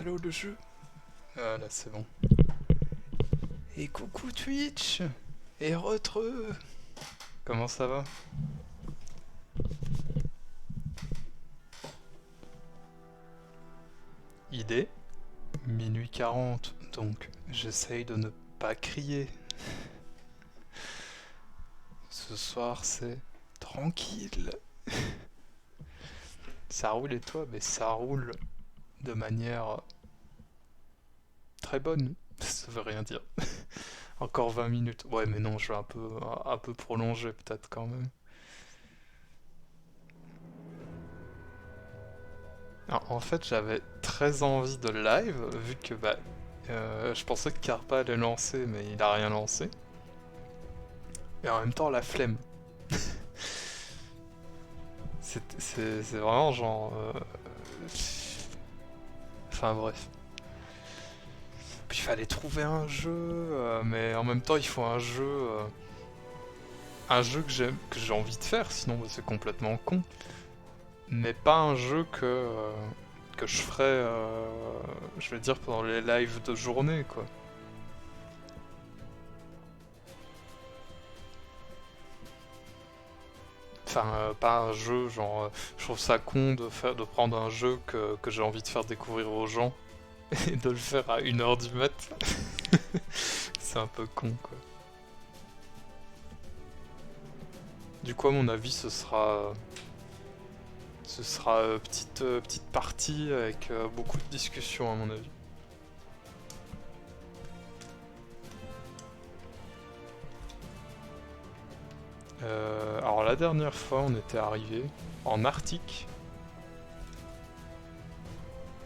allô le jeu. Ah là c'est bon. Et coucou Twitch. Et retreux. Comment ça va? Idée? Minuit 40, donc j'essaye de ne pas crier. Ce soir c'est tranquille. Ça roule et toi? Mais ça roule de manière très bonne. Ça veut rien dire. Encore 20 minutes. Ouais mais non, je vais un peu prolonger peut-être quand même. Alors, en fait, j'avais très envie de live, vu que je pensais que Carpa allait lancer, mais il a rien lancé. Et en même temps, la flemme. C'est vraiment genre. Enfin bref. Puis il fallait trouver un jeu, mais en même temps, il faut un jeu que j'ai envie de faire, sinon bah, c'est complètement con. Mais pas un jeu que je ferais, je vais dire, pendant les lives de journée, quoi. Enfin, pas un jeu, genre, je trouve ça con de prendre un jeu que j'ai envie de faire découvrir aux gens et de le faire à 1h du mat. C'est un peu con, quoi. Du coup, à mon avis, ce sera petite partie avec beaucoup de discussions, à mon avis. Alors, la dernière fois, on était arrivé en Arctique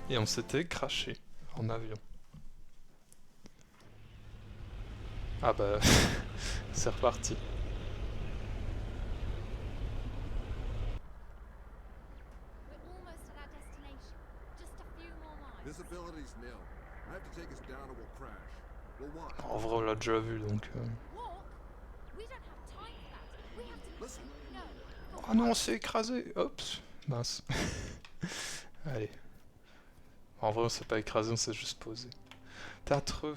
et on s'était craché en avion. Ah bah, c'est reparti. We're almost at our destination. Just a few more miles. Visibility's nil. I have to take us down or we'll crash. We'll walk. En vrai, on l'a déjà vu, donc... Walk? We don't have time for that. We have to... Listen. No. But Oh non, on s'est écrasé. Oups. Mince. Allez. En vrai, on s'est pas écrasé, on s'est juste posé. Tâtreux.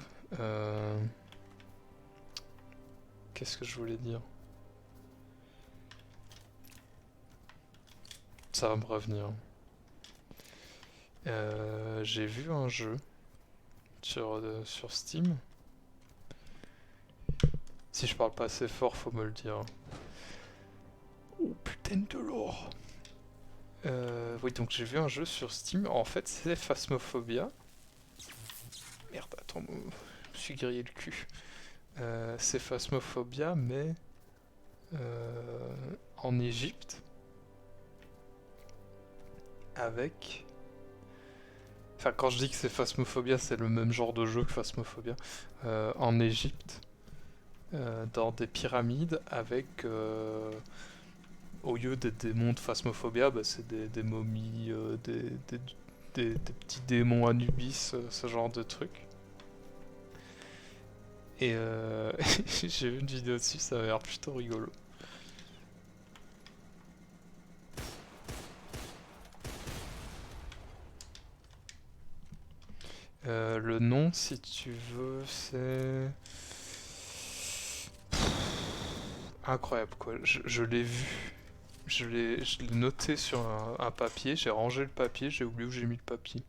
Qu'est-ce que je voulais dire? Ça va me revenir. J'ai vu un jeu sur Steam. Si je parle pas assez fort, faut me le dire. Oh putain de l'or. Oui, donc j'ai vu un jeu sur Steam. En fait, c'est Phasmophobia. Merde, attends, je me suis grillé le cul. C'est Phasmophobia, mais en Égypte, avec... Enfin, quand je dis que c'est Phasmophobia, c'est le même genre de jeu que Phasmophobia. En Égypte, dans des pyramides, avec... au lieu des démons de Phasmophobia, bah, c'est des momies, des petits démons Anubis, ce genre de trucs. Et j'ai vu une vidéo dessus, ça a l'air plutôt rigolo. Le nom, si tu veux, c'est... Incroyable, quoi. Je l'ai vu. Je l'ai noté sur un papier, j'ai rangé le papier, j'ai oublié où j'ai mis le papier.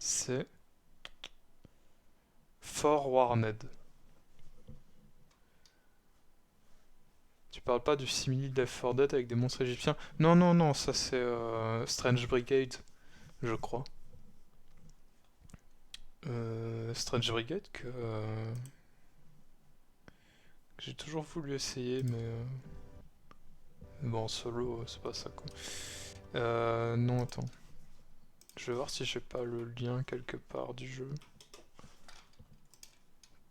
C'est... Fort Warned. Tu parles pas du simili de Left 4 Dead avec des monstres égyptiens? Non, non, non, ça c'est Strange Brigade, je crois. Strange Brigade que j'ai toujours voulu essayer, mais bon, en solo, c'est pas ça quoi. Non, attends. Je vais voir si j'ai pas le lien quelque part du jeu.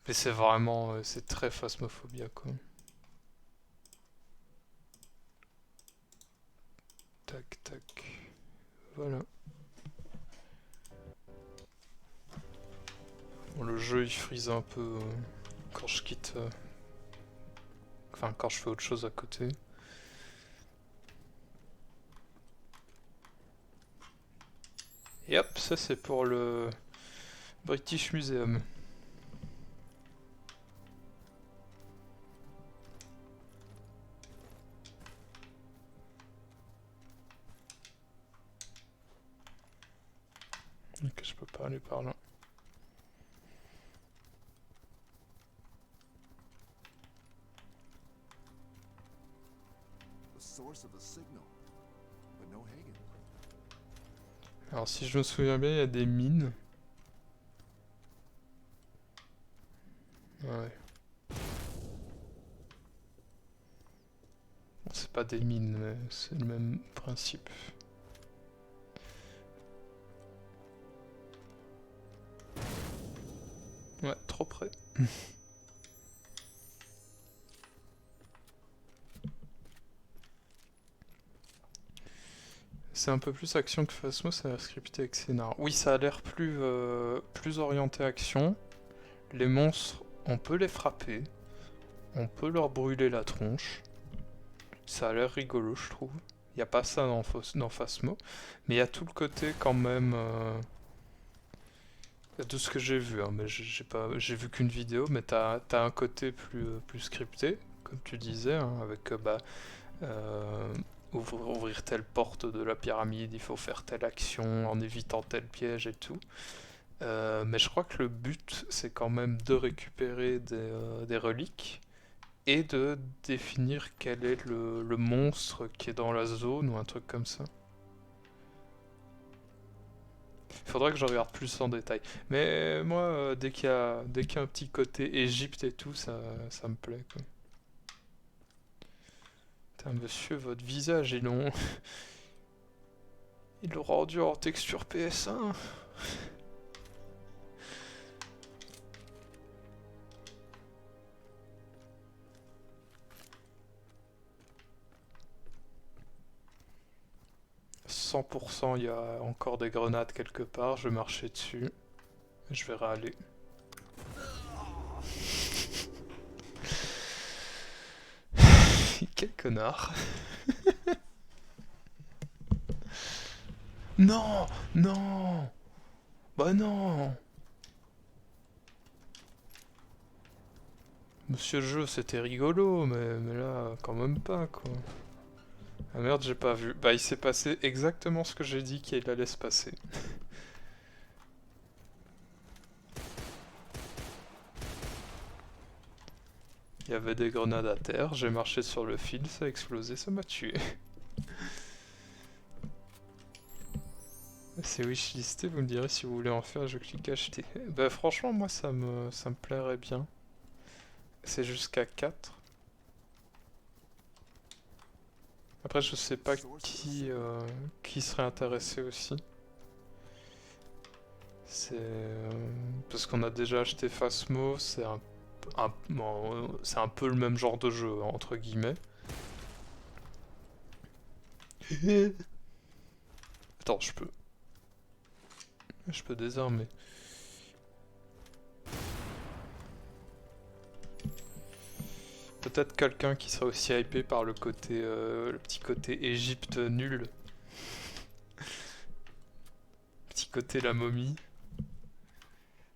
Mais c'est vraiment, c'est très Phasmophobia quoi. Tac, tac. Voilà. Bon, le jeu il freeze un peu quand je quitte. Enfin, quand je fais autre chose à côté. Et hop, ça c'est pour le British Museum. Ok, je peux pas aller par là. The source of the signal. But no Hagen. Alors si je me souviens bien, il y a des mines. Ouais. Bon, c'est pas des mines, mais c'est le même principe. Ouais, trop près. C'est un peu plus action que Phasmo, ça a l'air scripté avec scénar. Oui, ça a l'air plus orienté action. Les monstres, on peut les frapper. On peut leur brûler la tronche. Ça a l'air rigolo, je trouve. Il n'y a pas ça dans Phasmo. Mais il y a tout le côté quand même... de ce que j'ai vu, hein, mais j'ai vu qu'une vidéo, mais t'as un côté plus scripté, comme tu disais, hein, avec euh, ouvrir telle porte de la pyramide, il faut faire telle action en évitant tel piège et tout. Mais je crois que le but, c'est quand même de récupérer des reliques et de définir quel est le monstre qui est dans la zone ou un truc comme ça. Il faudrait que je regarde plus en détail. Mais moi, dès qu'il y a un petit côté Égypte et tout, ça me plaît, quoi. Putain, monsieur, votre visage, ils l'ont rendu en texture PS1. « 100%, il y a encore des grenades quelque part, je vais marcher dessus. Je vais râler. Quel connard. Non, non. Bah non. Monsieur Jeu, c'était rigolo, mais là, quand même pas, quoi. Ah merde, j'ai pas vu. Bah, il s'est passé exactement ce que j'ai dit qu'il allait se passer. Il y avait des grenades à terre, j'ai marché sur le fil, ça a explosé, ça m'a tué. C'est wishlisté, vous me direz si vous voulez en faire, je clique acheter. Bah franchement, moi ça me plairait bien. C'est jusqu'à 4. Après, je sais pas qui serait intéressé aussi. C'est... parce qu'on a déjà acheté Phasmo, c'est un peu le même genre de jeu, entre guillemets. Attends, je peux désarmer. Peut-être quelqu'un qui serait aussi hypé par le petit côté Égypte nul. Petit côté la momie.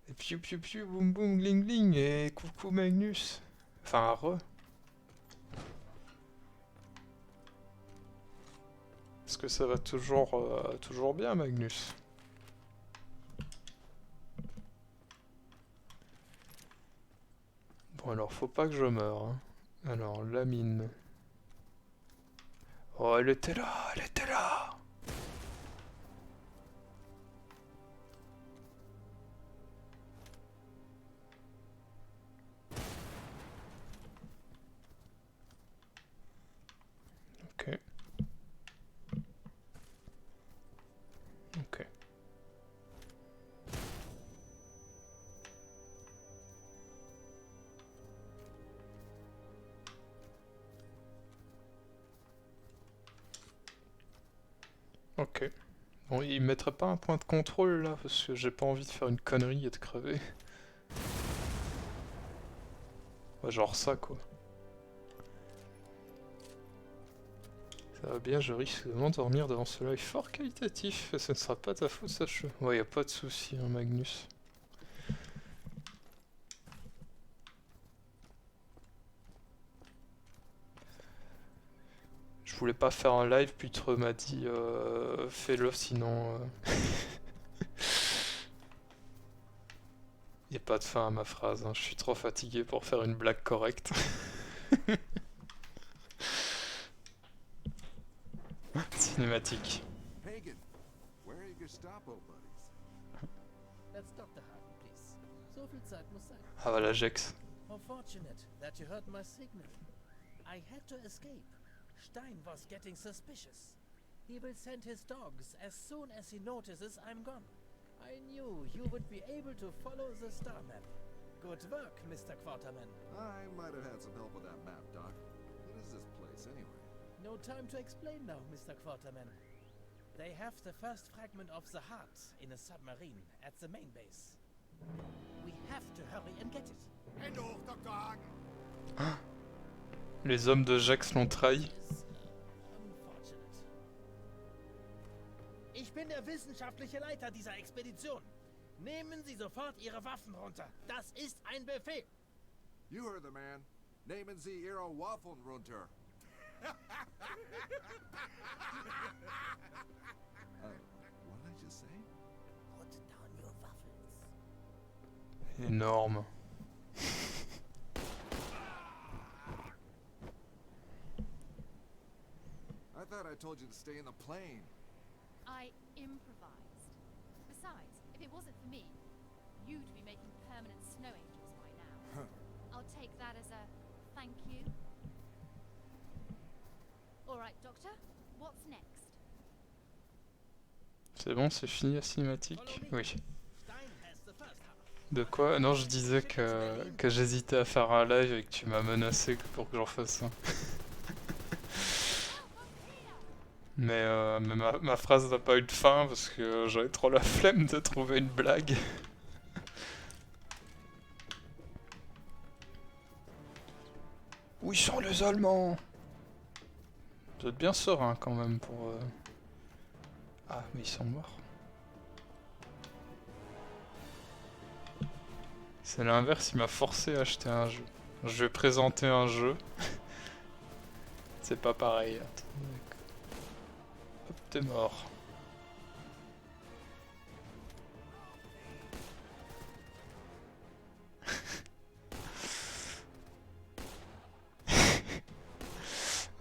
Et piou piou piou, boum boum, gling gling, et coucou Magnus. Enfin, re. Est-ce que ça va toujours bien, Magnus? Bon, alors, faut pas que je meure. Hein. Alors, la mine. Oh, elle était là, elle était là! Ok. Ok. Ok. Bon, il mettrait pas un point de contrôle là, parce que j'ai pas envie de faire une connerie et de crever. Ouais, genre ça quoi. Ça va bien, je risque de m'endormir devant ce live fort qualitatif. Ce ne sera pas ta faute, sache-le. Ouais, y a pas de souci, hein, Magnus. Je voulais pas faire un live, puis Treux m'a dit fais-le sinon. Y a pas de fin à ma phrase, hein. Je suis trop fatigué pour faire une blague correcte. Cinématique. Hagen, where are your Gestapo buddies? Let's Dr. Hagen, please. So viel Zeit muss sein. Ah voilà, Jex. How fortunate that you heard my signal. I had to escape. Stein was getting suspicious. He will send his dogs as soon as he notices I'm gone. I knew you would be able to follow the star map. Good work, Mr. Quarterman. I might have had some help with that map, Doc. What is this place, anyway? No time to explain now, Mr. Quarterman. They have the first fragment of the heart in a submarine at the main base. We have to hurry and get it. Hände hoch, Dr. Hagen! Les hommes de Jex l'ont trahi. Is unfortunate. Ich bin der wissenschaftliche Leiter dieser Expedition. Nehmen Sie sofort Ihre Waffen runter. Das ist ein Befehl. You heard the man. Nehmen Sie Ihre Waffen runter. What did I just say? Put down your Waffles. Énorme. I thought I told you to stay in the plane. I improvised. Besides, if it wasn't for me, you'd be making permanent snow angels by now. I'll take that as a thank you. Alright, Doctor, what's next? C'est bon, c'est fini la cinématique? Oui. Stein has the first half. De quoi? Non, je disais que j'hésitais à faire un live et que tu m'as menacé pour que j'en fasse un. Mais ma phrase n'a pas eu de fin parce que j'avais trop la flemme de trouver une blague. Où ils sont les Allemands? Vous êtes bien serein quand même pour... Ah, mais ils sont morts. C'est l'inverse, il m'a forcé à acheter un jeu. Je vais présenter un jeu. C'est pas pareil. Attends, hop, t'es mort.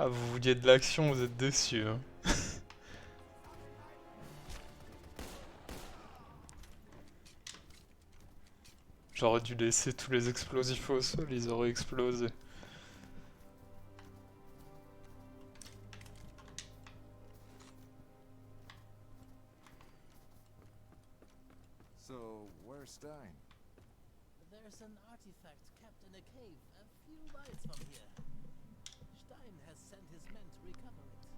Ah, vous vouliez de l'action, vous êtes déçus, hein. J'aurais dû laisser tous les explosifs au sol, ils auraient explosé. So, where's Stein? There's an artifact kept in a cave a few miles from here. Stein has sent his men to recover it.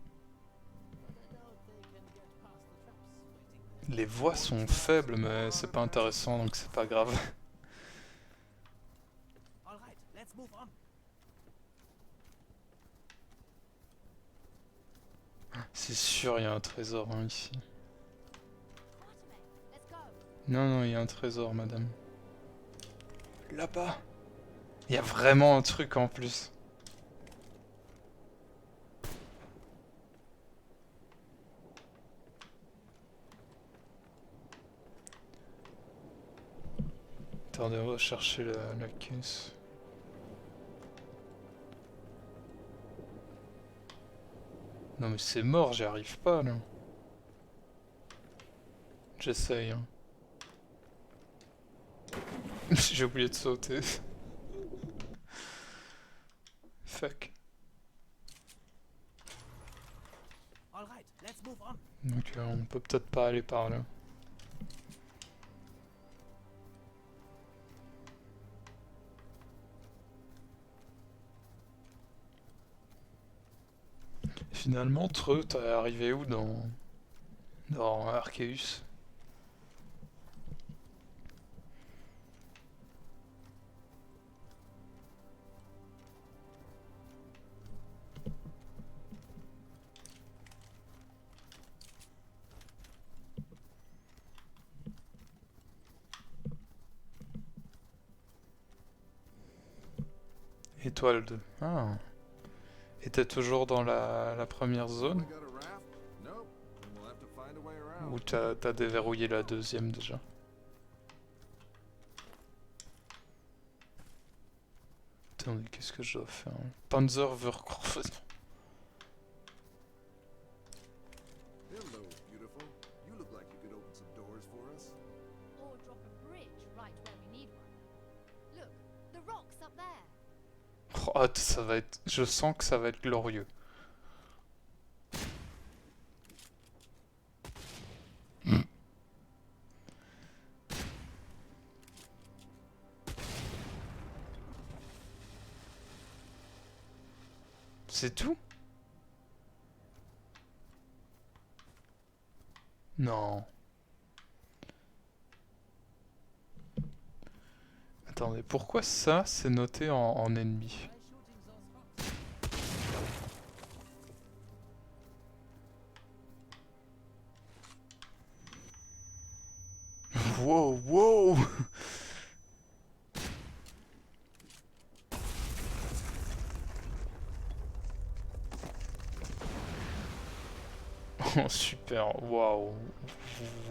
But I doubt they can get past the traps waiting there. Les voix sont faibles, mais c'est pas intéressant, donc c'est pas grave. All right, let's move on. C'est sûr, il y a un trésor hein, ici. Quartermain, let's go. Non, non, il y a un trésor, madame. Là-bas. Il y a vraiment un truc en plus. Attendez, on va chercher la caisse. Non mais c'est mort, j'y arrive pas là. J'essaye. Hein. J'ai oublié de sauter. Fuck. All right, let's move on. Donc on peut peut-être pas aller par là. Finalement, Treux, t'es arrivé où dans Arceus? Étoile 2. Ah. Et t'es toujours dans la première zone? Only got a raft? Nope. Then we'll have to find a way around. Ou t'as déverrouillé la deuxième déjà? Attendez, qu'est-ce que je dois faire? Panzerwerkhof. Hello, beautiful. You look like you could open some doors for us. Or drop a bridge right where we need one. Look, the rock's up there. Oh, ça va être... Je sens que ça va être glorieux. C'est tout? Non. Attendez, pourquoi ça, c'est noté en ennemi? Try shooting those rocks. Wow, wow! Oh, super, wow.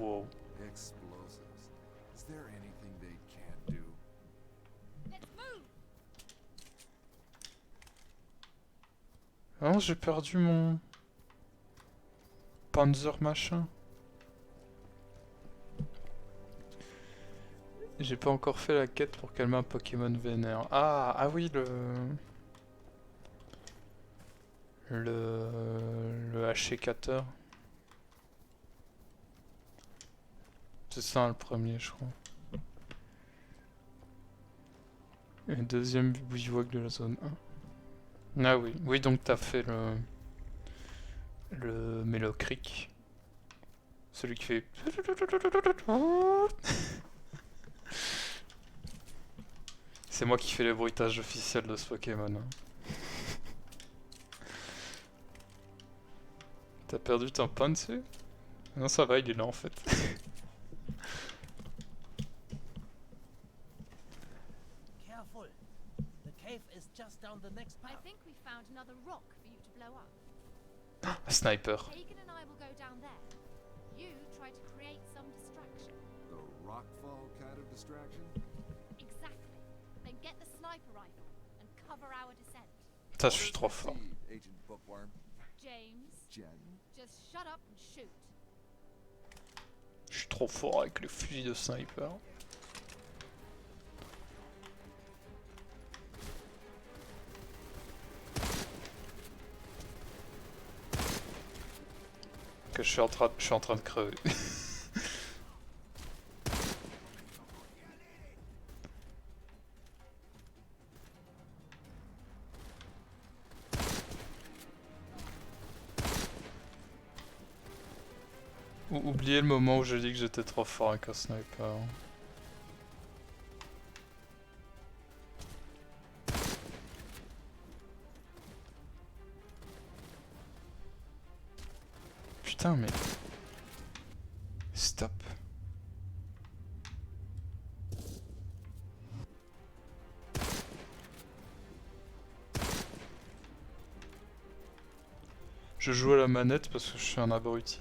Wow. Explosives. Is there anything they can't do? Let's move. Ah, j'ai perdu mon... Panzer machin. J'ai pas encore fait la quête pour calmer un Pokémon vénère. Ah oui, le haché-cutter. C'est ça le premier, je crois. Et le deuxième bivouac de la zone 1. Ah oui, oui, donc t'as fait le Mellow Creek. Celui qui fait... C'est moi qui fais les bruitages officiels de ce Pokémon. Hein. T'as perdu ton Pansu? Non, ça va, il est là en fait. Careful. The cave is just down the next I path. think we found another rock for you to blow up. Un sniper. Hagen and I will go down there. You try to create some distraction. The rockfall kind of distraction? Exactly. Then get the sniper rifle and cover our descent. Putain, je suis trop fort. Agent Bookworm. James, Jen. just shut up and shoot. Je suis trop fort avec le fusil de sniper. Que je suis en train de crever. Oubliez le moment où j'ai dit que j'étais trop fort avec un sniper. Putain mais... Stop. Je joue à la manette parce que je suis un abruti.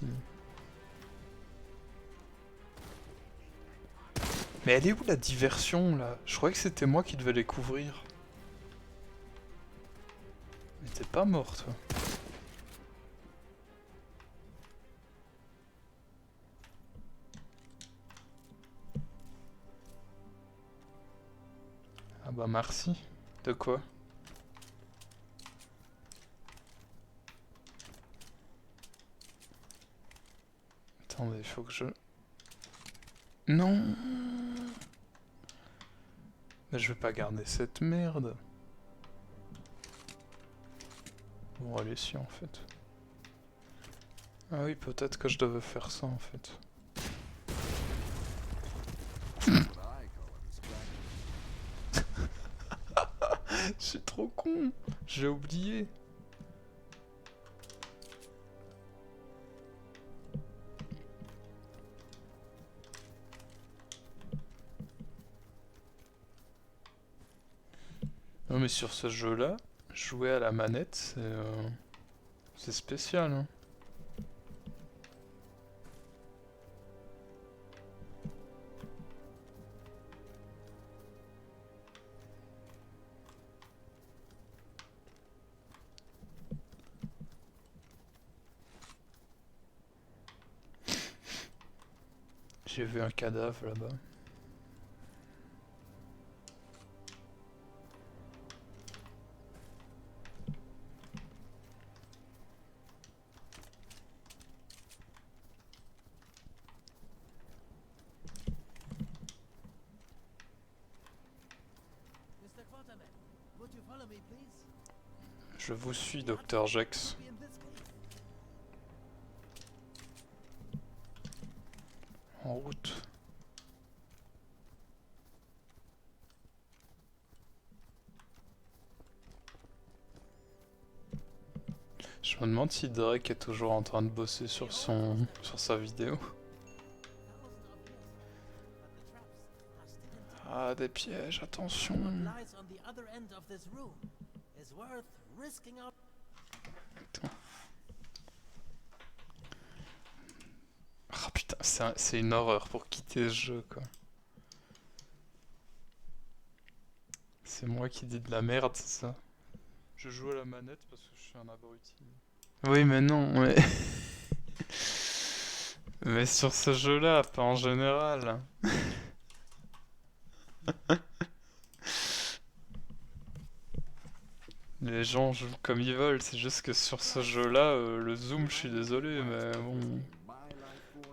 Mais elle est où la diversion là? Je croyais que c'était moi qui devais les couvrir. Mais t'es pas mort toi. Ah bah merci. De quoi? Attendez, il faut que je... Non. Mais je vais pas garder cette merde. Bon, allez, si, en fait. Ah oui, peut-être que je devais faire ça, en fait. What I call a distraction. Je suis trop con. J'ai oublié. Non mais sur ce jeu-là, jouer à la manette, c'est spécial, hein. J'ai vu un cadavre là-bas. Mr. Quarterman, would you follow me, please? Je vous suis, Dr. Jex. Be in this cave. En route. Je me demande si Drake est toujours en train de bosser sur sa vidéo. Ah, des pièges, attention. What lies on the other end of this room is worth risking out. Ah putain, c'est une horreur pour quitter ce jeu, quoi. C'est moi qui dis de la merde, c'est ça. Je joue à la manette parce que je suis un abruti. Oui, mais non, mais... mais sur ce jeu-là, pas en général. Les gens jouent comme ils veulent, c'est juste que sur ce jeu-là, le zoom, je suis désolé, mais bon...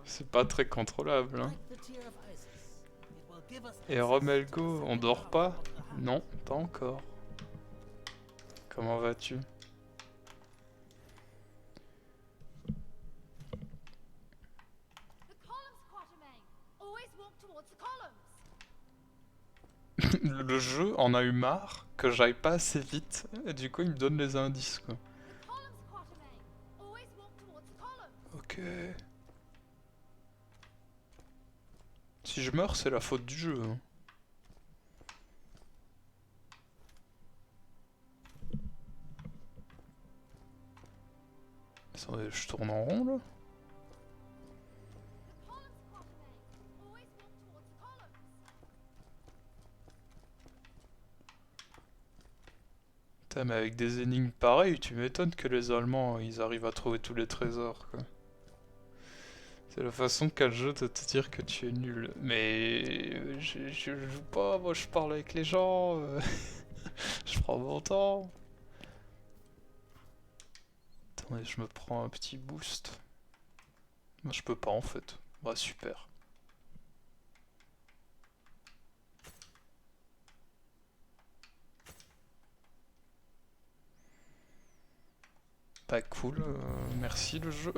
C'est pas très contrôlable, hein. Like the Tear of Isis. It will give us Et access Romelgo, to the on second dort power pas? of the heart. Non, pas encore. Comment vas-tu? The columns, Quatermain! Always walk towards the columns! Le jeu en a eu marre que j'aille pas assez vite, et du coup il me donne les indices, quoi. The columns, Quatermain! Always walk towards the columns! Ok. Si je meurs, c'est la faute du jeu, hein. Attendez, je tourne en rond, là? The columns, Quatermain! Always walk towards the columns! Putain, mais avec des énigmes pareilles, tu m'étonnes que les Allemands, ils arrivent à trouver tous les trésors, quoi. C'est la façon qu'a le jeu de te dire que tu es nul. Mais je joue pas, moi je parle avec les gens, je prends mon temps. Attendez, je me prends un petit boost. Moi je peux pas en fait. Bah super. Pas cool, merci le jeu.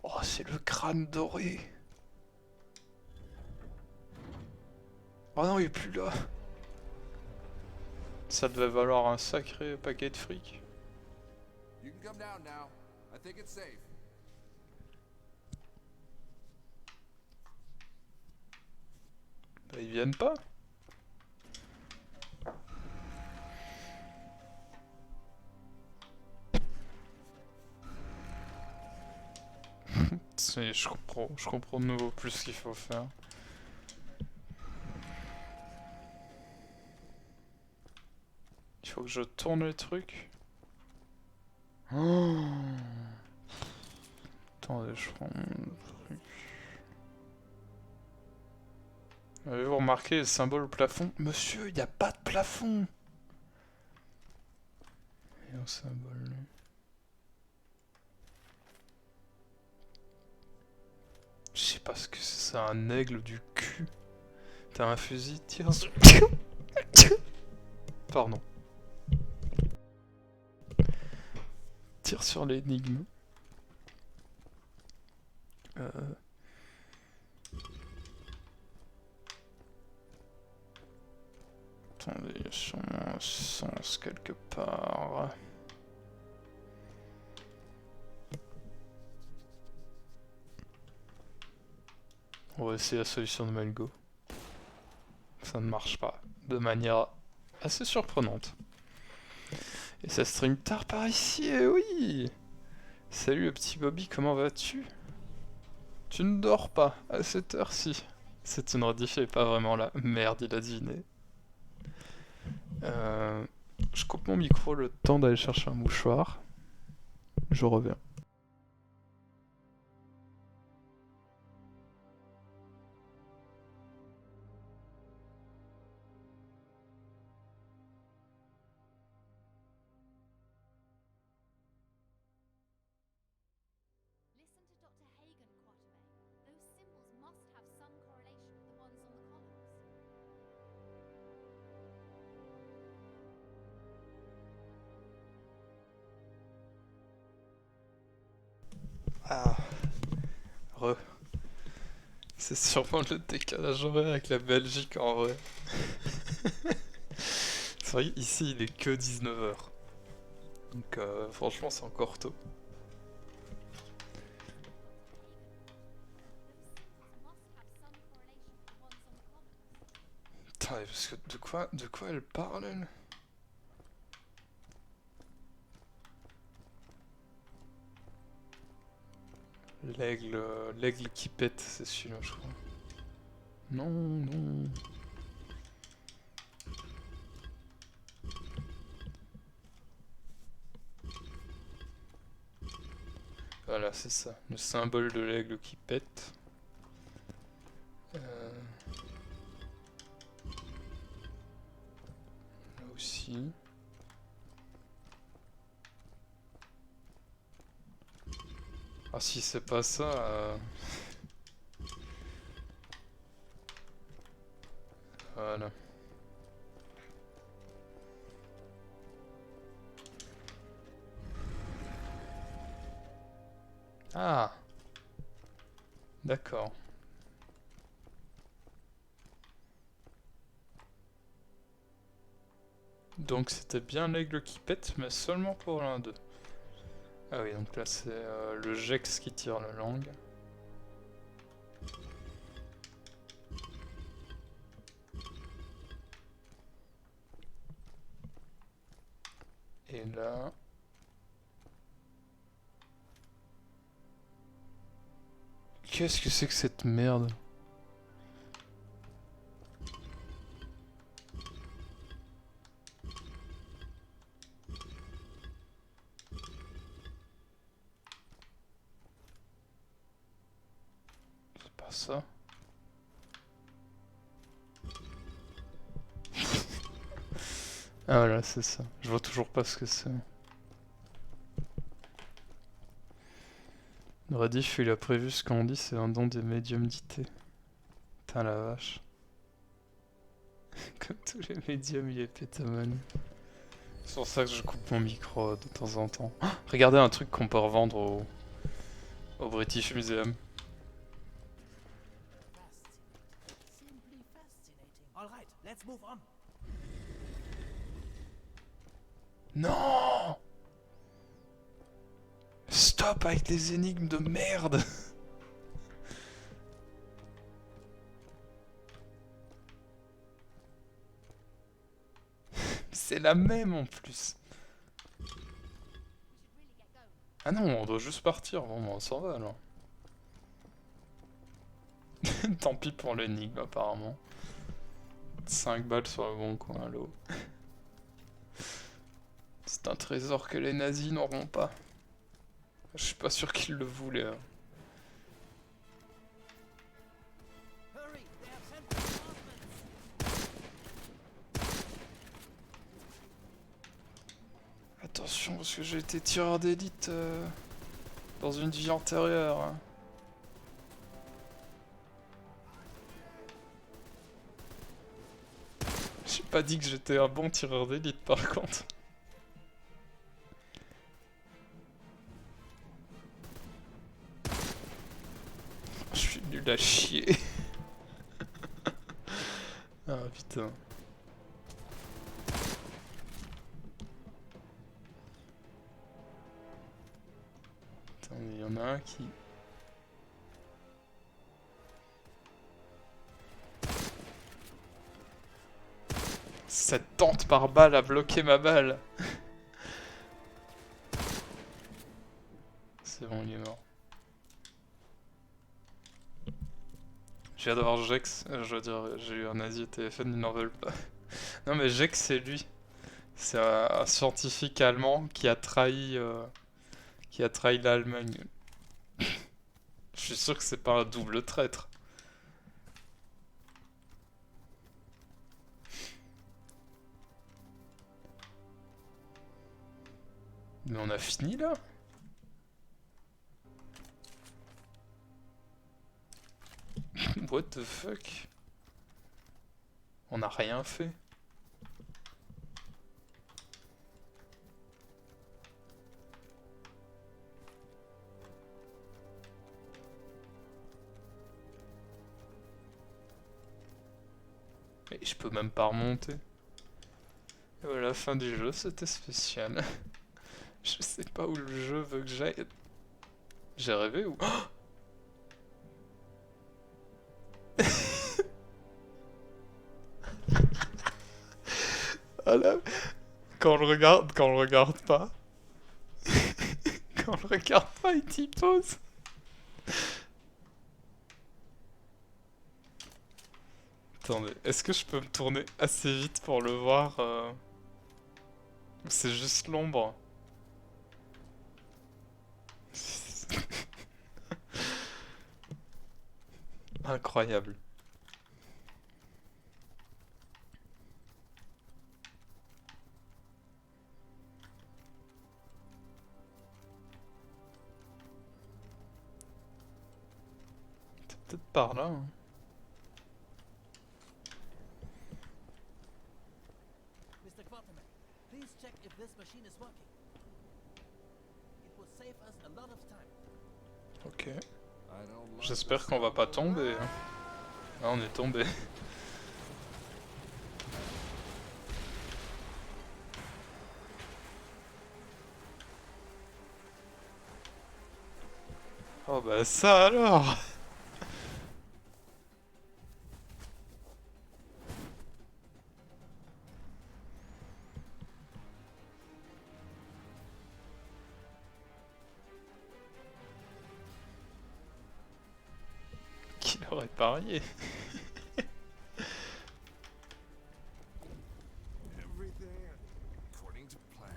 Oh, c'est le crâne doré. Oh non, il est plus là. Ça devait valoir un sacré paquet de fric. You can come down now. I think it's safe. Bah, ils viennent pas. Je comprends de nouveau plus ce qu'il faut faire. Il faut que je tourne les trucs. Oh. Attendez, je prends mon truc. Avez-vous remarqué le symbole plafond? Monsieur, il n'y a pas de plafond! Et un symbole. Je sais pas ce que c'est, un aigle du cul. T'as un fusil, tire sur... Pardon. Tire sur l'énigme. Attendez, il y a sûrement un sens quelque part. On va essayer la solution de Malgo. ça ne marche pas. De manière assez surprenante. Et ça stream tard par ici, eh oui! Salut le petit Bobby, comment vas-tu? Tu ne dors pas à cette heure-ci. C'est une rediff, elle est pas vraiment là. Merde, il a deviné. Je coupe mon micro le temps d'aller chercher un mouchoir. Je reviens. Listen to Dr. Hagen, Quatermain. Those symbols must have some correlation with the ones on the columns. Ah, re. C'est sûrement le décalage horaire avec la Belgique en vrai. C'est vrai, ici il est que 19h. Donc franchement c'est encore tôt. Those symbols must have some correlation with the ones on the columns. Putain, parce que de quoi elle parle elle? L'aigle qui pète, c'est celui-là je crois. Non, non. Voilà, c'est ça. Le symbole de l'aigle qui pète. Là aussi. Ah si c'est pas ça... Voilà. Ah! D'accord. Donc c'était bien l'aigle qui pète, mais seulement pour l'un d'eux. Ah oui, donc là c'est le Gex qui tire la langue. Et là... Qu'est-ce que c'est que cette merde? C'est pas ça. Ah voilà, c'est ça. Je vois toujours pas ce que c'est. Rediff, il a prévu ce qu'on dit, c'est un don des médiumnités. Putain la vache. Comme tous les médiums, il est pétomane. C'est pour ça que je coupe mon micro de temps en temps. Oh, regardez un truc qu'on peut revendre au British Museum. Simply fascinating. All right, let's move on. Non! Stop avec les énigmes de merde! C'est la même en plus. We should really get going. Ah non, on doit juste partir. Bon, on s'en va alors. Tant pis pour l'énigme apparemment. 5 balles sur le bon coin, l'eau. C'est un trésor que les nazis n'auront pas. Je suis pas sûr qu'ils le voulaient. Hein. Hurry, they have sent reinforcements. Attention, parce que j'ai été tireur d'élite dans une vie antérieure. Hein. J'ai pas dit que j'étais un bon tireur d'élite par contre. Je suis nul à chier. Ah putain. Attends, il y en a un qui... Cette tente par balle a bloqué ma balle. C'est bon, il est mort. J'ai hâte de voir Jex. Je veux dire, j'ai eu un Asie au téléphone, ils n'en veulent pas. Non mais Jex, c'est lui. C'est un scientifique allemand qui a trahi l'Allemagne. Je suis sûr que c'est pas un double traître. Mais on a fini là? What the fuck? On n'a rien fait. Et je peux même pas remonter. Et voilà, la fin du jeu, c'était spécial. Je sais pas où le jeu veut que j'aille. J'ai rêvé ou... Ah là, quand on le regarde pas. Quand on le regarde pas, il t'y pose. Attendez, est-ce que je peux me tourner assez vite pour le voir ou c'est juste l'ombre? Incroyable. C'est peut-être par là. Hein. Mr. Quartermain, please check if this machine is working. It will save us a lot of time. Ok. I don't like J'espère the qu'on va sound pas of tomber. Hein. Ah, on est tombé. Oh bah ça alors! Qui l'aurait parié? everything according to plan.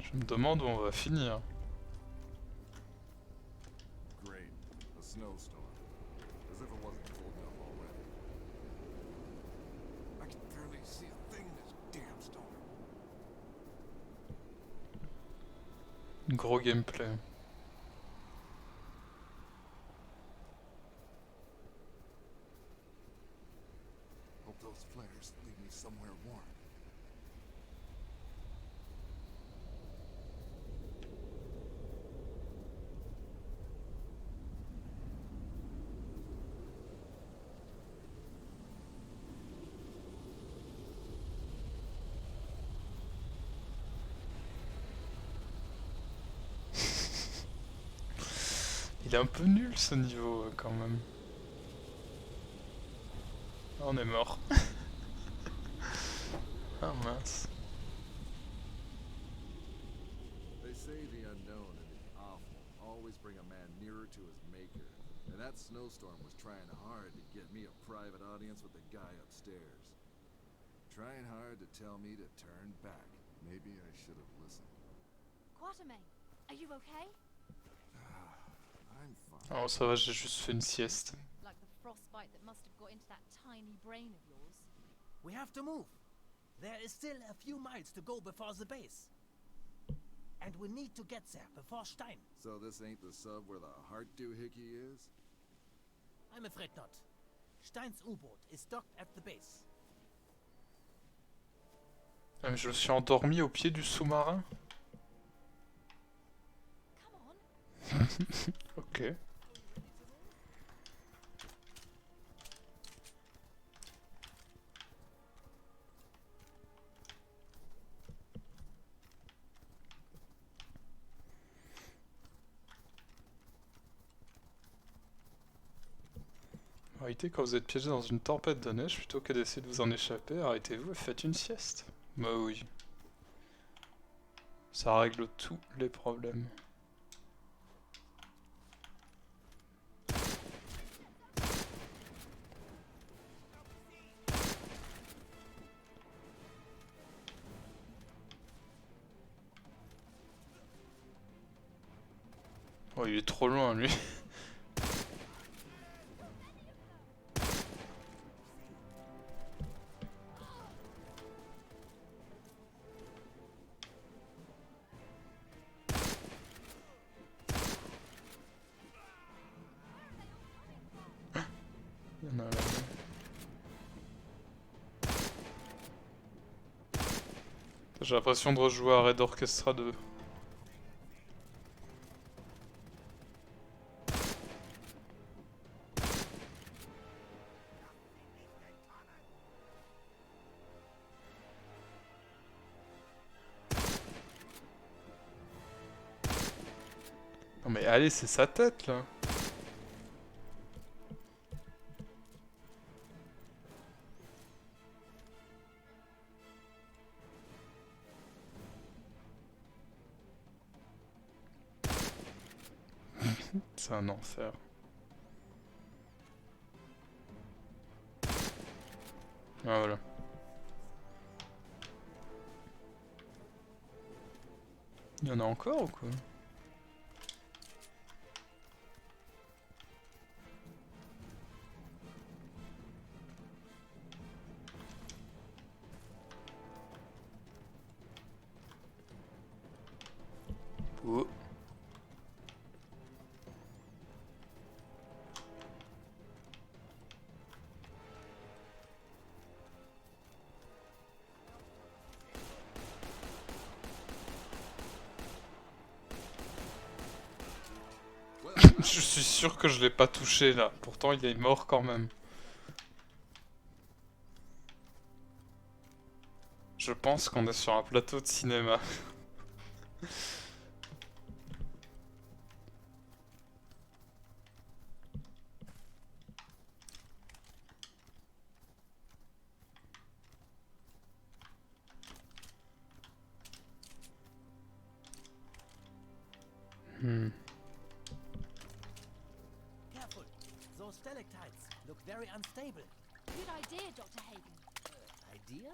Je me demande où on va finir. Great. A snowstorm. As if it wasn't cold enough already. I can barely see a thing in this damn storm. Gros gameplay. Hope those flares lead me somewhere warm. Il est un peu nul ce niveau quand même. Ah, on est mort. Ah mince. They say the unknown and the awful always bring a man nearer to his maker. And that snowstorm was trying hard to get me a private audience with the guy upstairs. Trying hard to tell me to turn back. Maybe I should have listened. Quatermain, are you okay? I'm fine. Oh ça va, j'ai juste fait une sieste. Like the frostbite that must have got into that tiny brain of yours. We have to move. There is still a few miles to go before the base. And we need to get there before Stein. So this ain't the sub where the heart doohickey is? I'm afraid not. Stein's U-boat is docked at the base. Ah, mais je me suis endormi au pied du sous-marin. Come on. Ok. réalité, quand vous êtes piégé dans une tempête de neige, plutôt que d'essayer de vous en échapper, arrêtez-vous et faites une sieste. Bah oui. Ça règle tous les problèmes. Oh, il est trop loin, lui. Il y en a là. J'ai l'impression de rejouer à Red Orchestra 2. Non mais allez, c'est sa tête là. C'est un enfer. Ah voilà. Il y en a encore ou quoi? Oh. Je suis sûr que je l'ai pas touché là. Pourtant il est mort quand même. Je pense qu'on est sur un plateau de cinéma. Hmm. Careful. Those stalactites look very unstable. Good idea, Dr. Hagen. Idea?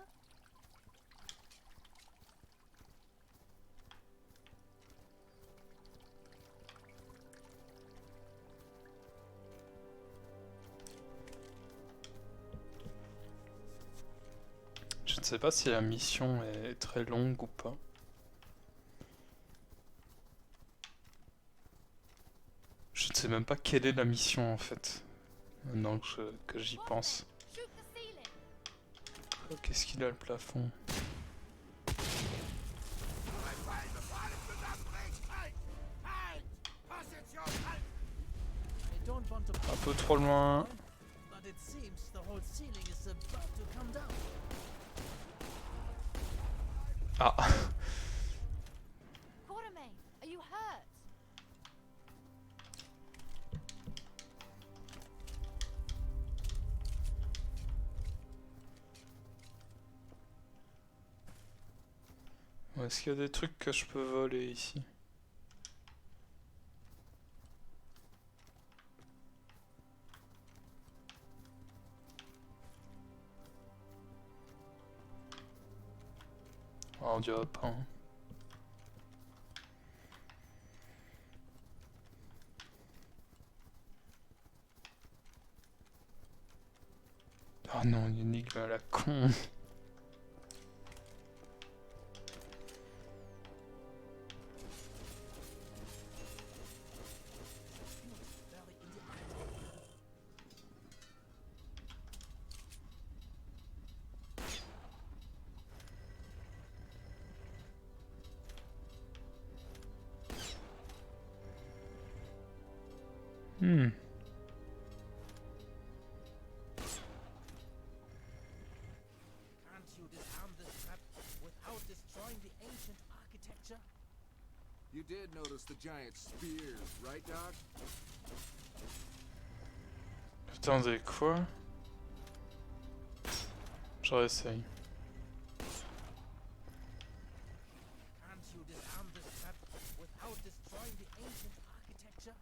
Je ne sais pas si la mission est très longue ou pas. Je ne sais même pas quelle est la mission en fait. Maintenant que j'y pense. Shoot the ceiling. Oh, qu'est-ce qu'il a le plafond? I don't want to Un peu trop loin. but it seems the whole ceiling is about to come down. Ah. Quatermain, are you hurt? Est-ce qu'il y a des trucs que je peux voler ici? Ah, on dirait pas. Hein. Oh non, une énigme à la con. Very independent. Hmm. Can't you disarm this trap without destroying the ancient architecture? You did notice the giant spears, right, Doc? Attendez, quoi? Je réessaye. Can't you disarm this trap without destroying the ancient architecture?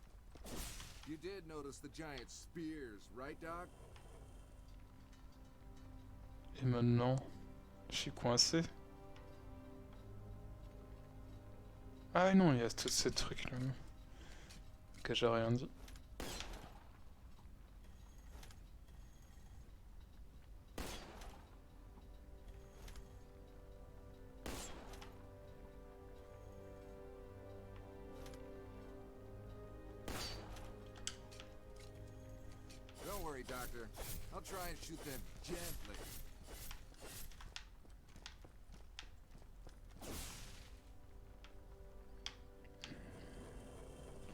You did notice the giant spears, right, Doc? Et maintenant, je suis coincé. Ah non, il y a tous ces trucs là. Ok, j'ai rien dit. Don't worry, Doctor. I'll try and shoot them gently.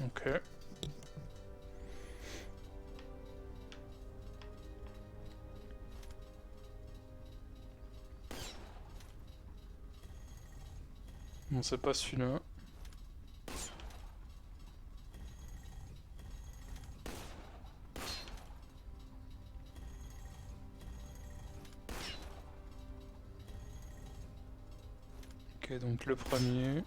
Ok. Bon, c'est pas celui-là. Ok, donc le premier.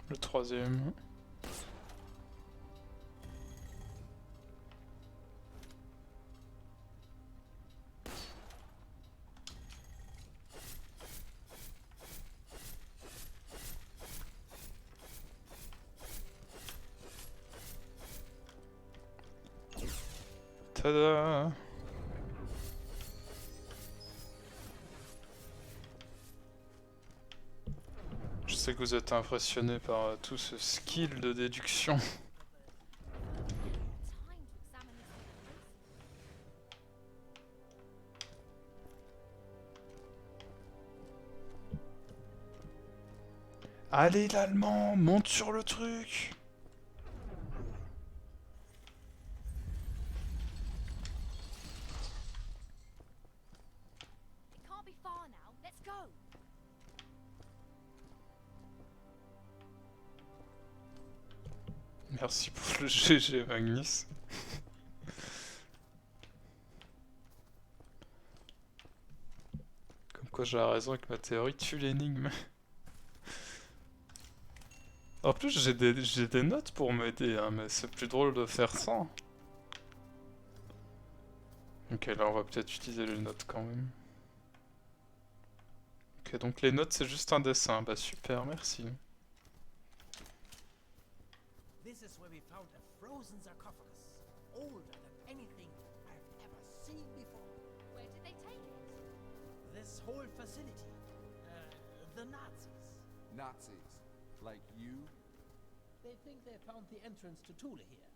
Le troisième. Tada! Je sais que vous êtes impressionné par tout ce skill de déduction. Time to examine his features. Allez l'allemand, monte sur le truc! It can't be far now. Let's go. Merci pour le GG Magnus. Comme quoi j'ai raison avec ma théorie tue l'énigme. En plus j'ai des notes pour m'aider, hein, mais c'est plus drôle de faire ça. Ok, là on va peut-être utiliser les notes quand même. Ok, donc les notes c'est juste un dessin, bah super, merci. This is where we found a frozen sarcophagus, older than anything I've ever seen before. Where did they take it? This whole facility, the Nazis. Nazis. Like you? They think they found the entrance to Thule here.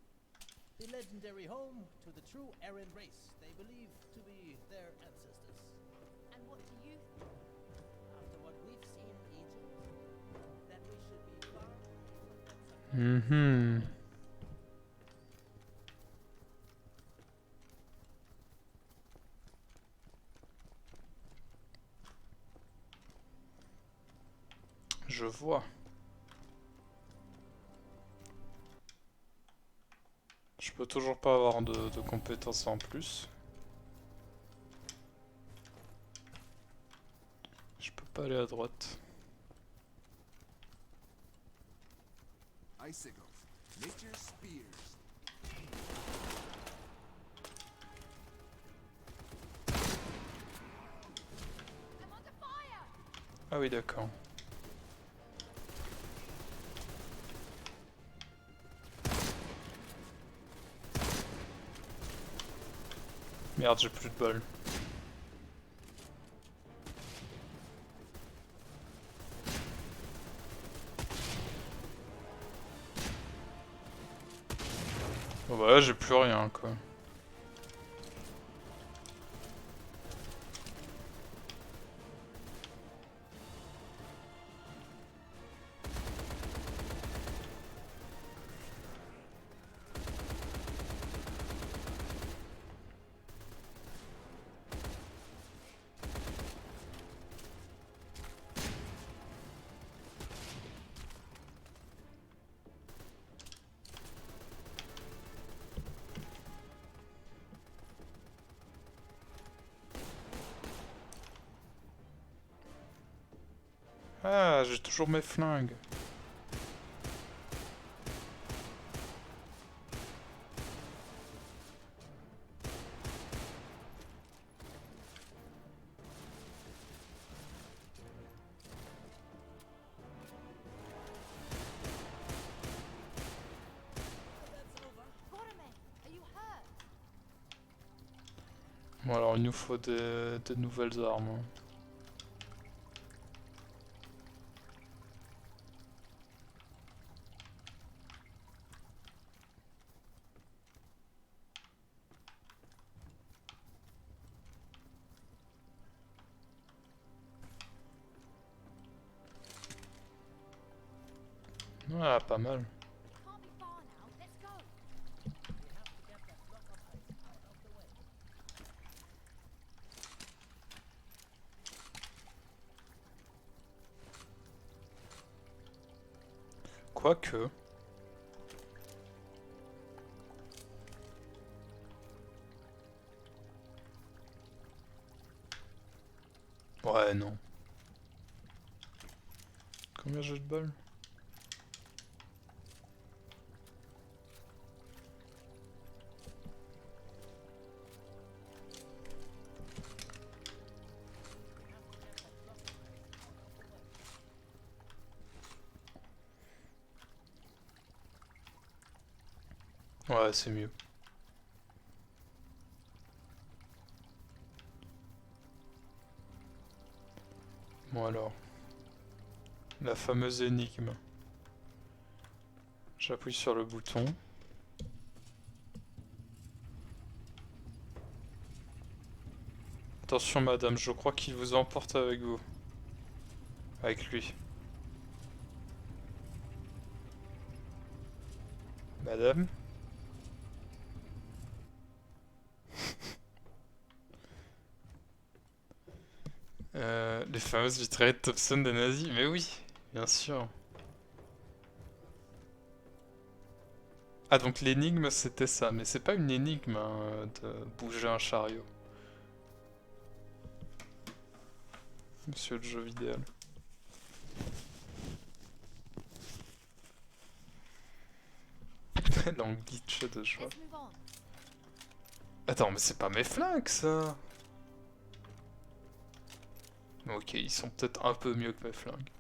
The legendary home to the true Aryan race they believe to be their ancestors. And what do you think? After what we've seen in Egypt, that we should be far from that Mhm. Je vois. Je peux toujours pas avoir de compétences en plus. Je peux pas aller à droite. Icicles. Nature's spears. I'm under fire! Ah oui d'accord. Merde, j'ai plus de balles. Bon bah là j'ai plus rien quoi. Ah, j'ai toujours mes flingues. Boromir, are you hurt? Bon alors il nous faut des nouvelles armes. Hein. Ah, pas mal. Can't be far now. Let's go. We have to get that block of ice out of the way. Quoique... Ouais, non. Combien j'ai de balles? Ouais, c'est mieux. Bon alors. La fameuse énigme. J'appuie sur le bouton. Attention madame, je crois qu'il vous emporte avec vous. Avec lui. Madame? Les fameuses vitraillettes Thompson des nazis, mais oui, bien sûr. Ah donc l'énigme c'était ça, mais c'est pas une énigme hein, de bouger un chariot. Monsieur le jeu vidéo. Dans le glitch de choix. Let's move on. Attends, mais c'est pas mes flingues ça! Ok, ils sont peut-être un peu mieux que mes flingues.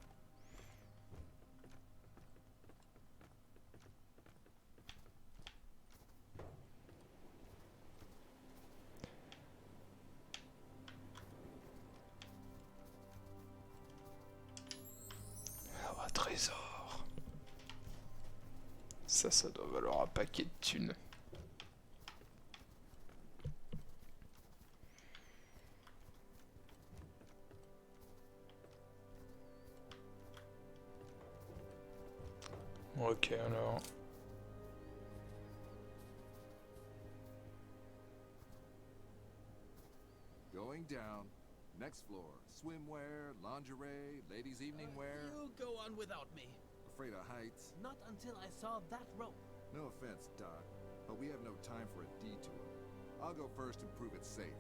Ah, trésor. Ça doit valoir un paquet de thunes. Ok, alors... Going down. Next floor. Swimwear, lingerie, ladies' evening wear. You go on without me. Afraid of heights? Not until I saw that rope. No offense, Doc, but we have no time for a detour. I'll go first and prove it's safe.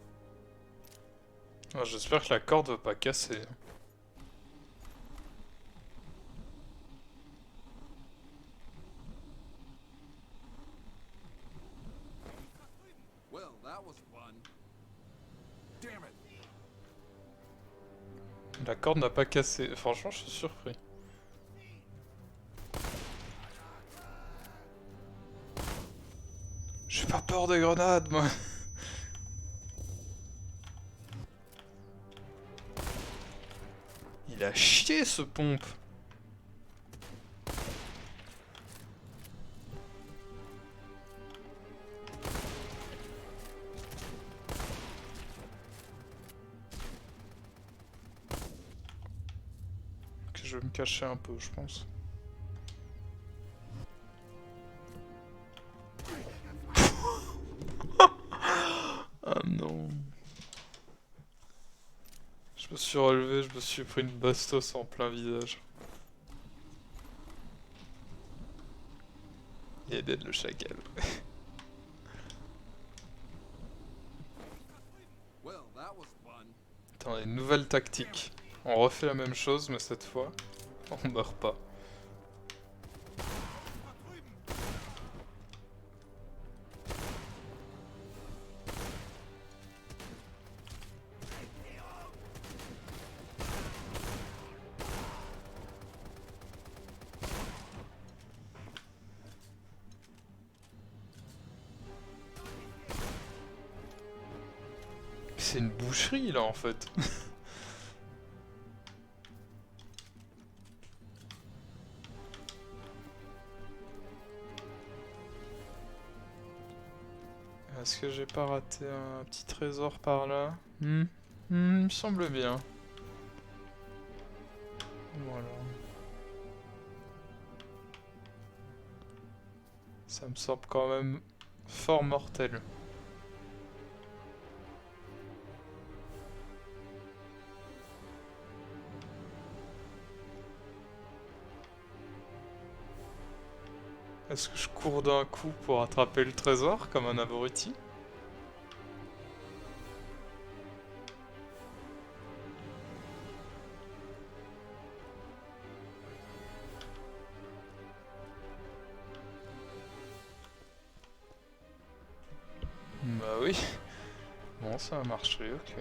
Ah, j'espère que la corde va pas casser. Well, that was fun. Damn it! La corde n'a pas cassé. Franchement, je suis surpris. J'ai pas peur des grenades, moi. Il a chié, ce pompe. Ok, je vais me cacher un peu, je pense. Ah non. Je me suis relevé, je me suis pris une bastos en plein visage. Il est dead le chacal. Well, that was fun. Attends, une nouvelle tactique. On refait la même chose, mais cette fois, on meurt pas. C'est une boucherie là en fait. Est-ce que j'ai pas raté un petit trésor par là? Il me semble bien. Voilà. Ça me semble quand même fort mortel. Est-ce que je cours d'un coup pour attraper le trésor comme un abruti? Bah oui. Bon, ça a marché, ok.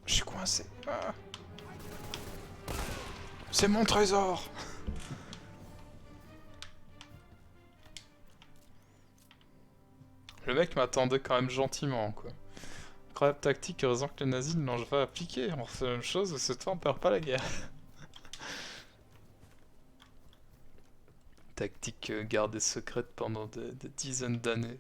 Je suis coincé. Ah. C'est mon trésor! Le mec m'attendait quand même gentiment, quoi. Incroyable tactique, heureusement que les nazis ne l'ont pas appliqué. On refait la même chose et cette fois on perd pas la guerre. Tactique gardée secrète pendant des dizaines d'années.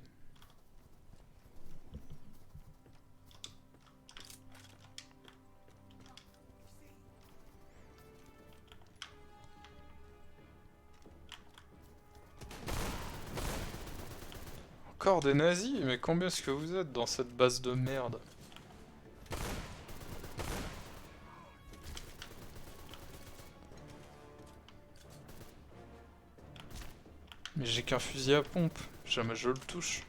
Encore des nazis? Mais combien est-ce que vous êtes dans cette base de merde? Mais j'ai qu'un fusil à pompe, jamais je le touche.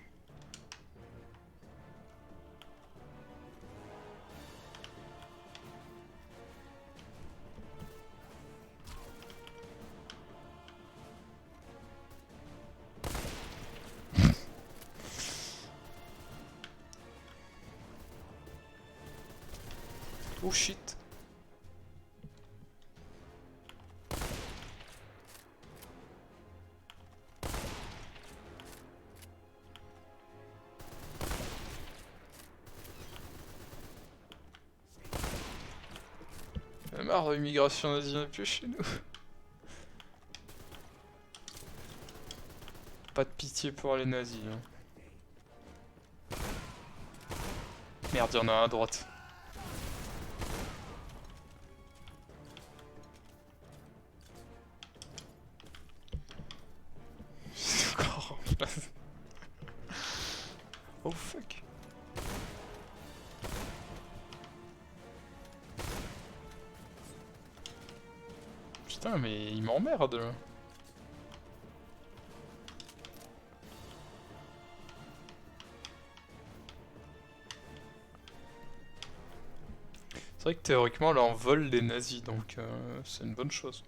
Oh shit. J'en ai marre de l'immigration nazie, n'est plus chez nous. Pas de pitié pour les nazis. Hein. Merde, y'en a un à droite. C'est encore en place. Oh fuck. Putain, mais il m'emmerde là. C'est vrai que théoriquement là on vole les nazis donc c'est une bonne chose.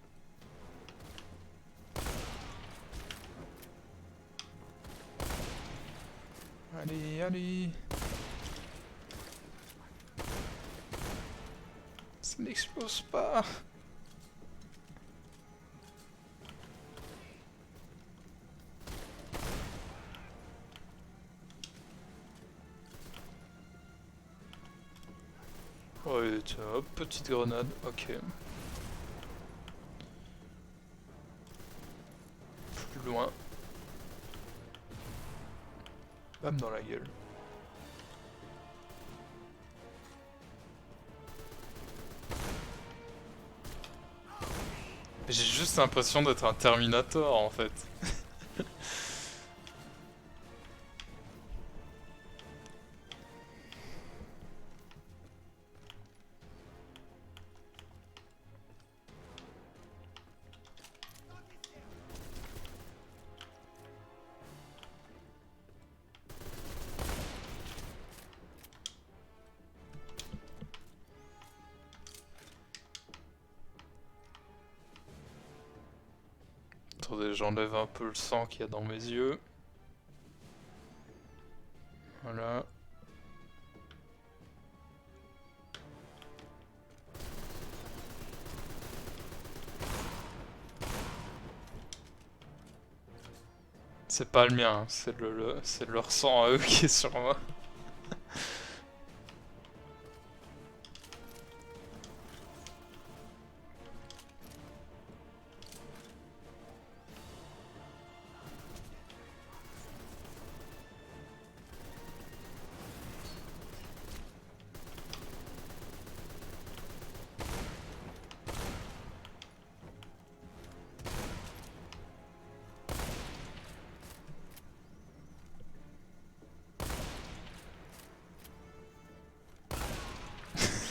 Allez, allez. Ça n'explose pas. Ouais, tiens, hop, petite grenade, ok. Plus loin. Bam dans la gueule. J'ai juste l'impression d'être un Terminator en fait. Attendez, j'enlève un peu le sang qu'il y a dans mes yeux. Voilà. C'est pas le mien, hein, c'est leur sang à eux qui est sur moi.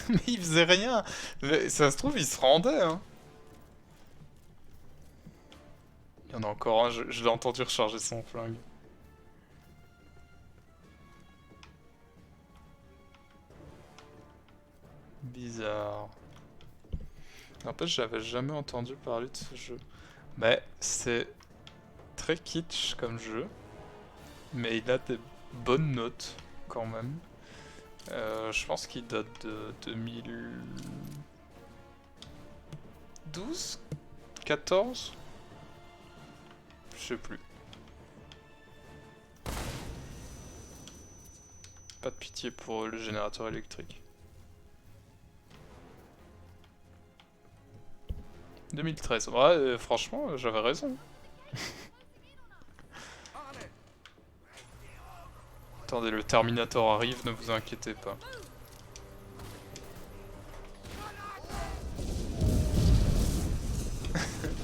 Mais il faisait rien. Mais ça se trouve, il se rendait, hein. Il y en a encore un, je l'ai entendu recharger son flingue. Bizarre. En fait, j'avais jamais entendu parler de ce jeu. Mais c'est très kitsch comme jeu. Mais il a des bonnes notes, quand même. Je pense qu'il date de 2012 14. Je sais plus. Pas de pitié pour le générateur électrique. 2013. Ouais, franchement, j'avais raison. Attendez, le Terminator arrive, ne vous inquiétez pas.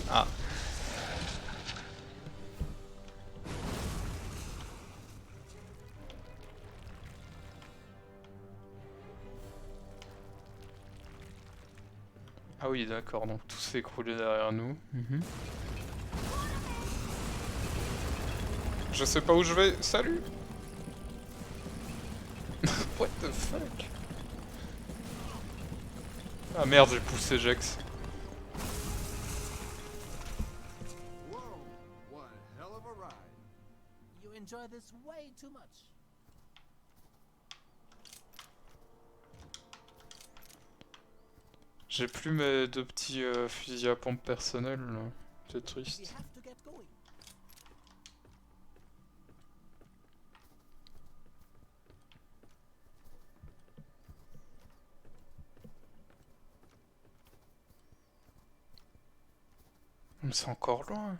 Ah. Ah oui, d'accord, donc tout s'est écroulé derrière nous. Je sais pas où je vais, salut. What the fuck? Ah merde, j'ai poussé Jex. Whoa, what a hell of a ride. You enjoy this way too much. J'ai plus mes deux petits fusils à pompe personnels, là. C'est We triste. have to get going. Mais c'est encore loin.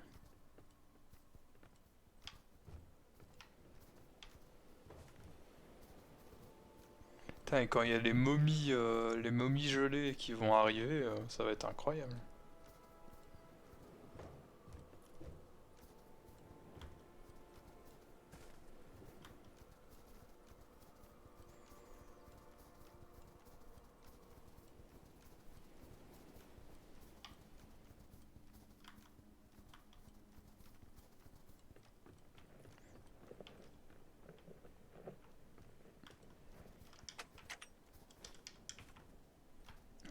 Putain, et quand il y a les momies gelées qui vont arriver, ça va être incroyable.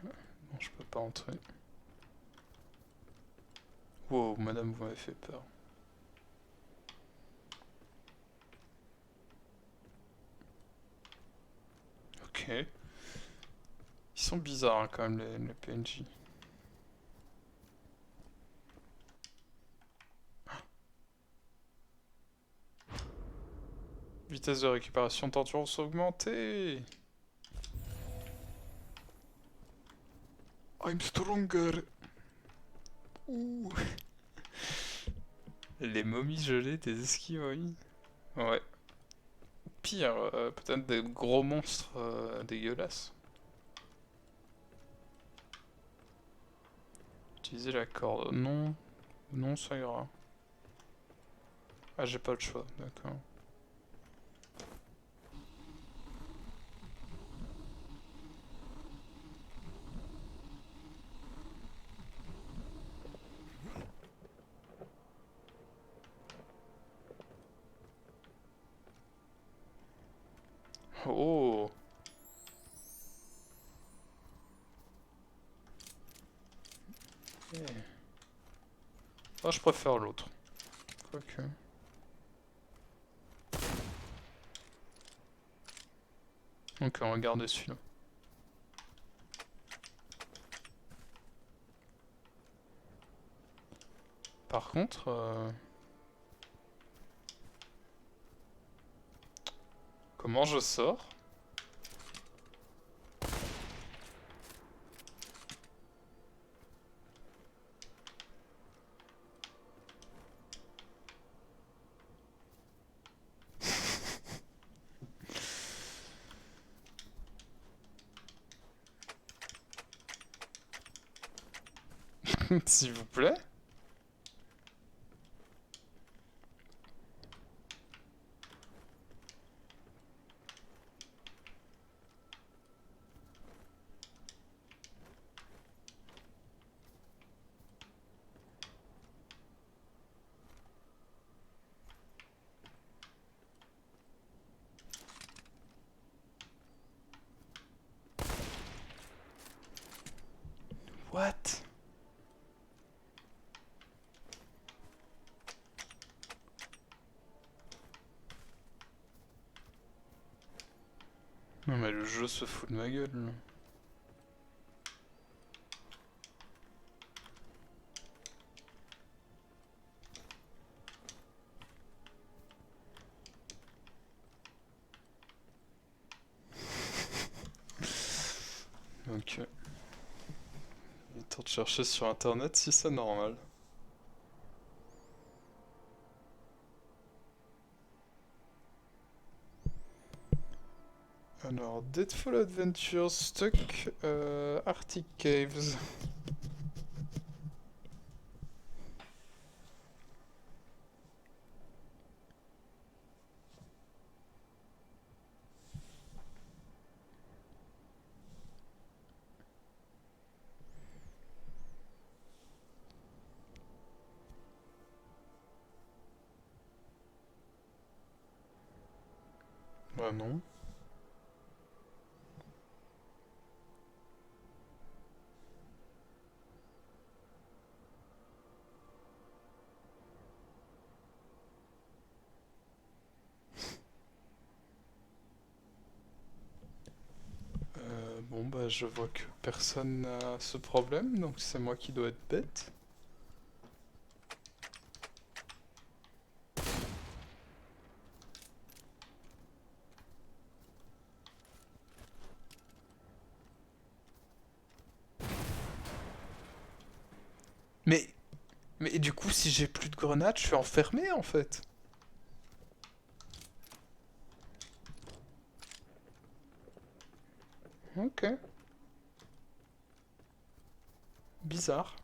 Bon, je peux pas entrer. Wow, madame, vous m'avez fait peur. Ok. Ils sont bizarres hein, quand même les PNJ. Vitesse de récupération d'endurance augmentée. I'm stronger. Ouh. Les momies gelées des esquives, oui. Ouais. Pire, peut-être des gros monstres dégueulasses. Utiliser la corde. Non. Non, ça ira. Ah, j'ai pas le choix, d'accord. Oh! Okay. Ah, je préfère l'autre. Ok. Ok, on va garder celui-là. Par contre... Comment je sors? S'il vous plaît? What? Non mais le jeu se fout de ma gueule là. Ok. Il est temps de chercher sur internet si c'est normal. Alors, Deadfall Adventures, Stuck, Arctic Caves. Bah non. Bon bah je vois que personne n'a ce problème, donc c'est moi qui dois être bête. Mais... Mais du coup si j'ai plus de grenades, je suis enfermé en fait. Ok. Bizarre.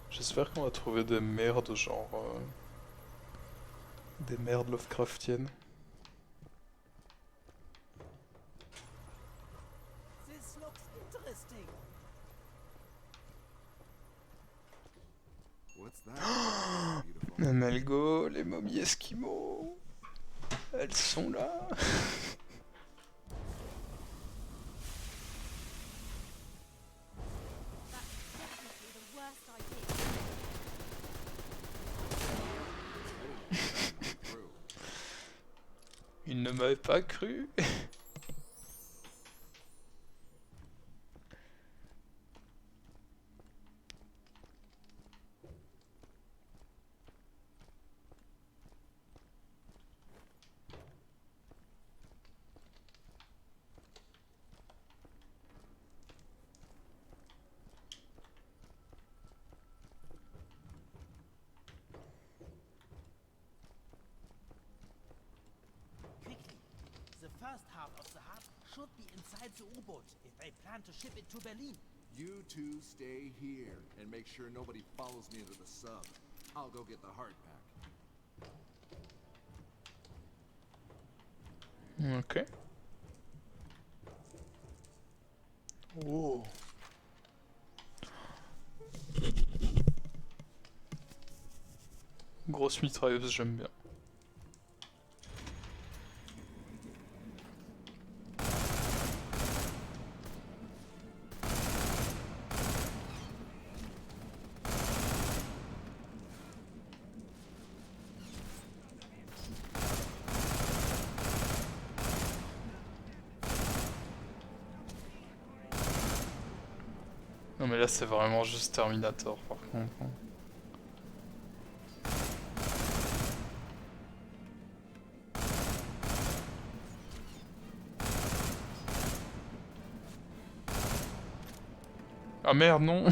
J'espère qu'on va trouver des merdes genre... des merdes Lovecraftiennes. This looks interesting. What's that? Beautiful. Amalgo, les momies esquimaux. Elles sont là. That's definitely the worst idea. True. Ils ne m'avaient pas cru. Quickly. The first half of the hub should be inside the U-boat if they plan to ship it to Berlin. You two stay here and make sure nobody follows me into the sub. I'll go get the hard pack. Ok. Oh. Grosse mitrailleuse, j'aime bien. Non mais là c'est vraiment juste Terminator par contre. Ah merde non.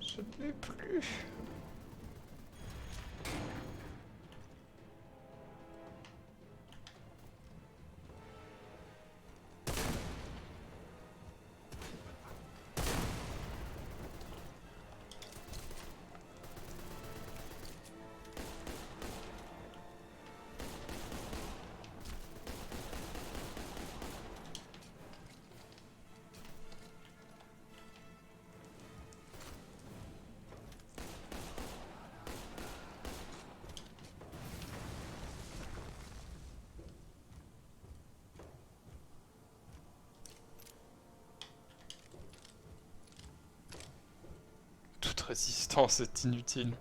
Je ne l'ai plus. Toute résistance est inutile.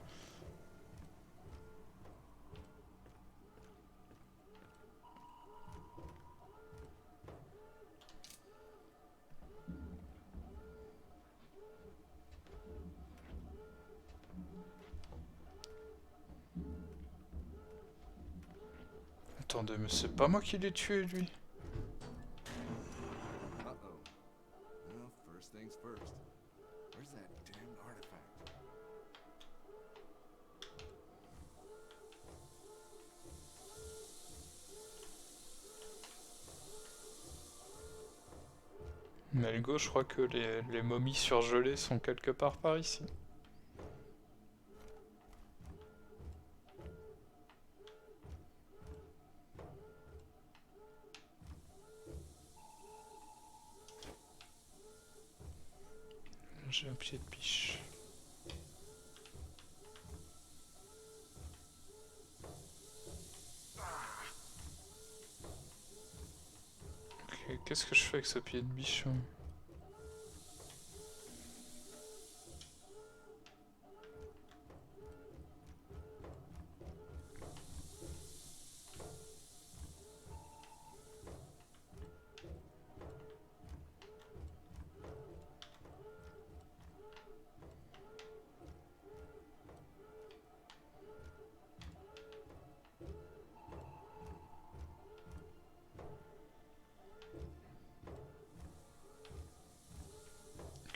Attendez, mais c'est pas moi qui l'ai tué lui. Uh-oh. Well, first things first. Where's that damned artifact? Malgo, je crois que les momies surgelées sont quelque part par ici. J'ai un pied de biche. Ok, qu'est-ce que je fais avec ce pied de biche?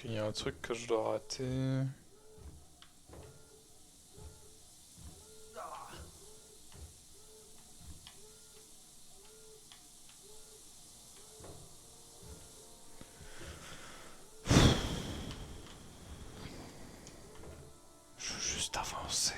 Il y a un truc que je dois rater. Je veux juste avancer.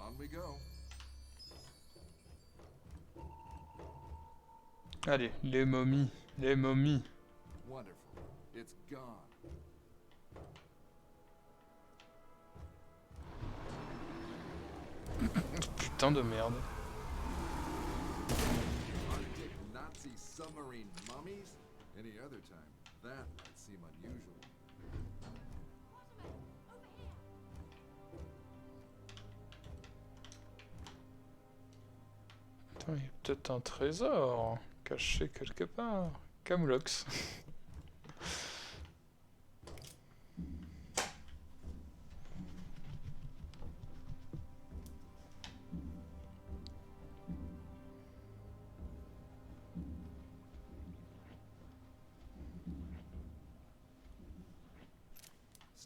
On we go. Allez, les momies, les momies. Wonderful. It's gone. Putain de merde. Arctic Nazi submarine mummies? Any other time, that might seem unusual. Putain, il y a peut-être un trésor caché quelque part. Camoulox.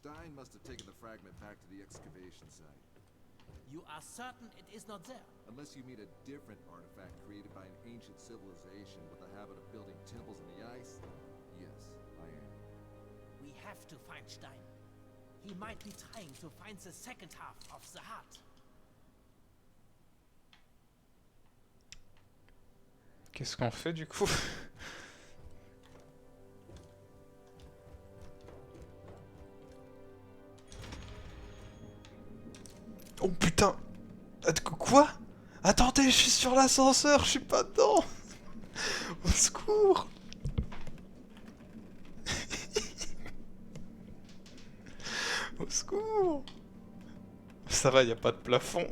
Stein must have taken the fragment back to the excavation site. You are certain it is not there? Unless you mean a different artifact created by an ancient civilization with the habit of building temples in the ice, yes, I am. We have to find Stein. He might be trying to find the second half of the heart. Qu'est-ce qu'on fait du coup? Oh putain! Quoi? Attendez, je suis sur l'ascenseur, je suis pas dedans! Au secours! Au secours! Ça va, y a pas de plafond.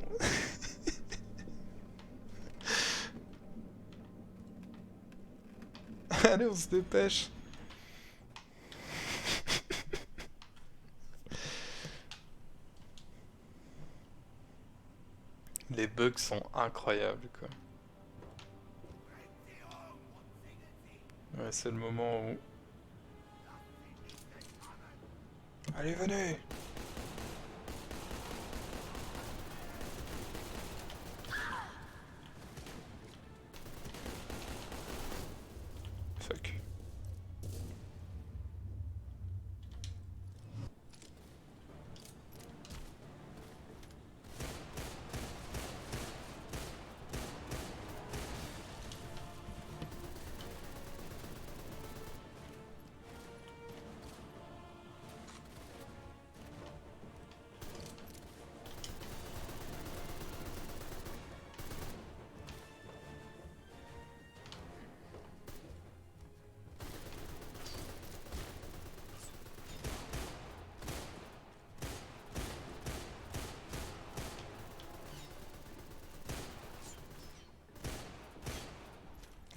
Allez, on se dépêche. Les bugs sont incroyables, quoi. Ouais, c'est le moment où... Allez, venez! Fuck.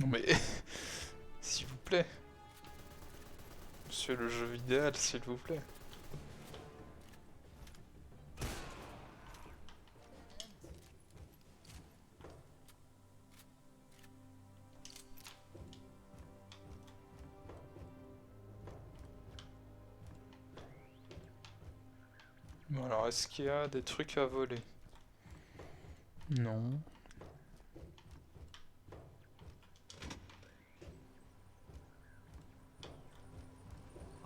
Non mais... s'il vous plaît. Monsieur le jeu idéal, s'il vous plaît. Bon alors, est-ce qu'il y a des trucs à voler? Non.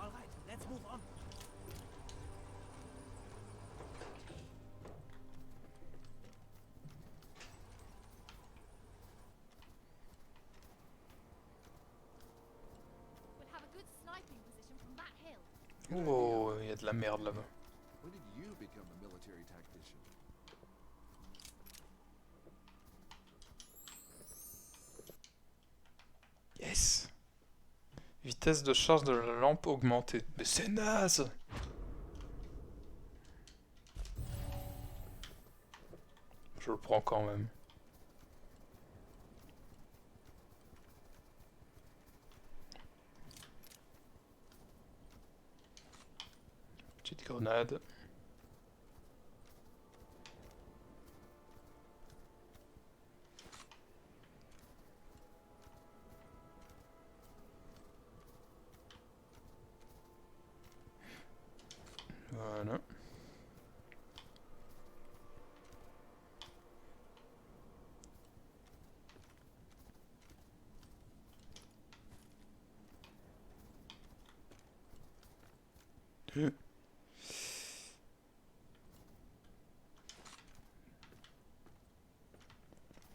All right, let's move on. We'll have a good sniping position from that hill. Oh, il y a de la merde là-bas. When did you become a military tactician? Yes! Vitesse de charge de la lampe augmentée. Mais c'est naze! Je le prends quand même. Petite grenade. Voilà.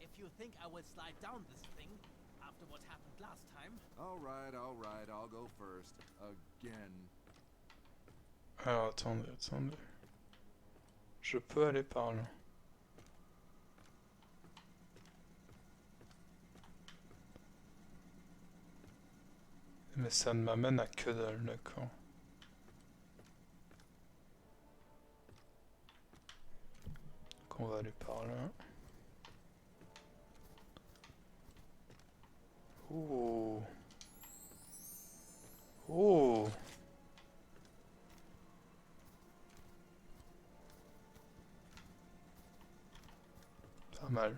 If you think I will slide down this thing after what happened last time, All right, I'll go first. Again. Alors attendez, attendez. Je peux aller par là. Mais ça ne m'amène à que dalle, d'accord. Donc on va aller par là. Oh. Oh. Pas mal.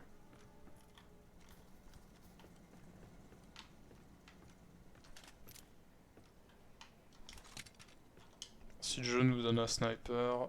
Si le jeu nous donne un sniper...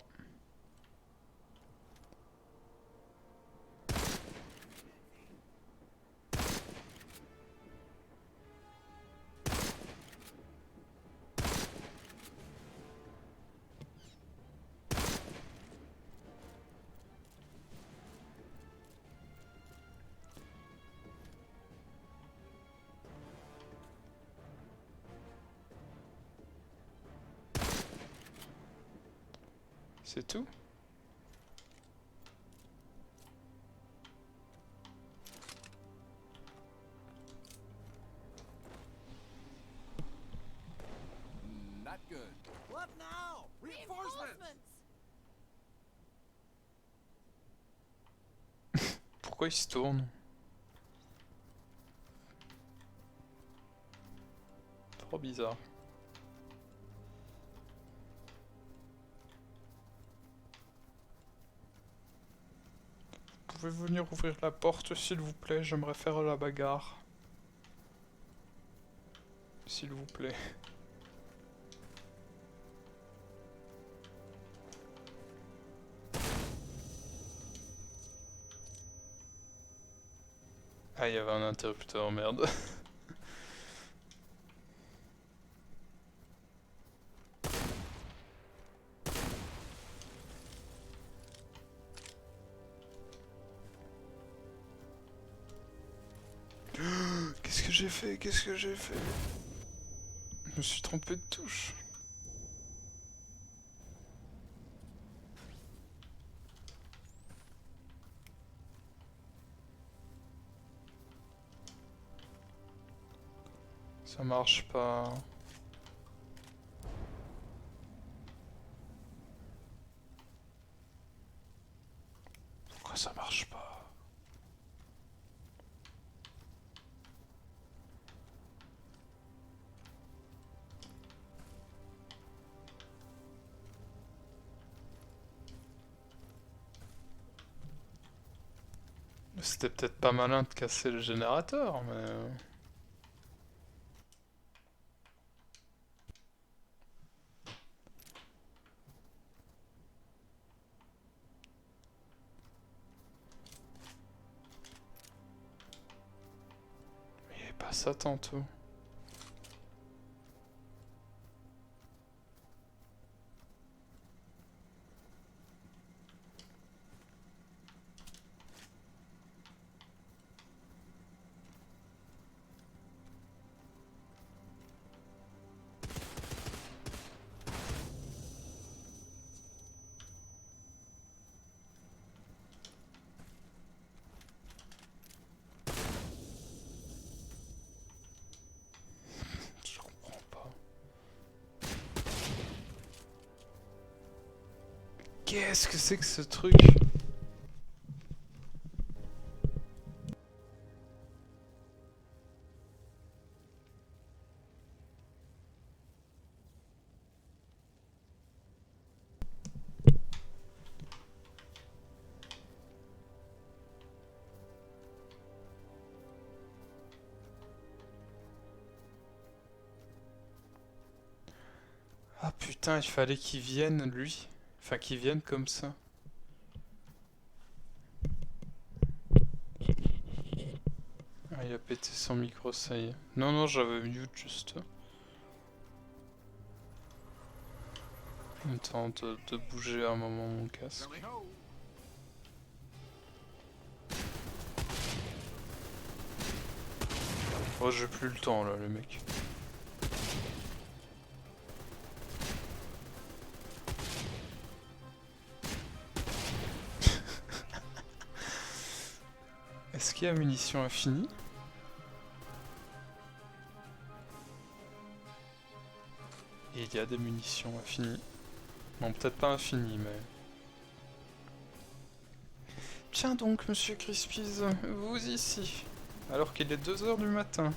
C'est tout? Not good. What now? Reinforcements! Pourquoi il se tourne? Trop bizarre. Vous pouvez venir ouvrir la porte s'il vous plaît, j'aimerais faire la bagarre. S'il vous plaît. Ah, il y avait un interrupteur, merde. Qu'est-ce que j'ai fait? Qu'est-ce que j'ai fait? Je me suis trompé de touche. Ça marche pas. Pourquoi ça marche pas? C'était peut-être pas malin de casser le générateur, mais... Il n'y avait pas ça tantôt. Je comprends pas. Qu'est-ce que c'est que ce truc? Ah putain, il fallait qu'il vienne, lui. Enfin, qu'il vienne comme ça. Ah, il a pété son micro, ça y est. Non, non, j'avais mute juste. Le temps de bouger à un moment mon casque. Tally ho! Oh, j'ai plus le temps là, le mec. Est-ce qu'il y a munitions infinies? Et il y a des munitions infinies. Bon, peut-être pas infinies, mais... Tiens donc, monsieur Crispies, vous ici, alors qu'il est 2 h du matin.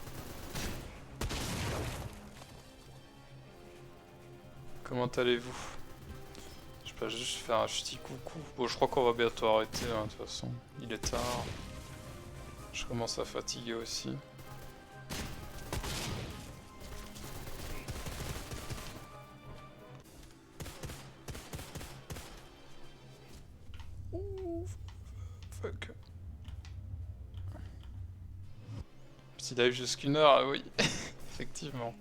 Comment allez-vous? Je peux juste faire un petit coucou. Bon, je crois qu'on va bientôt arrêter, hein, de toute façon. Il est tard. Je commence à fatiguer aussi. dive jusqu'une heure, ah oui, effectivement.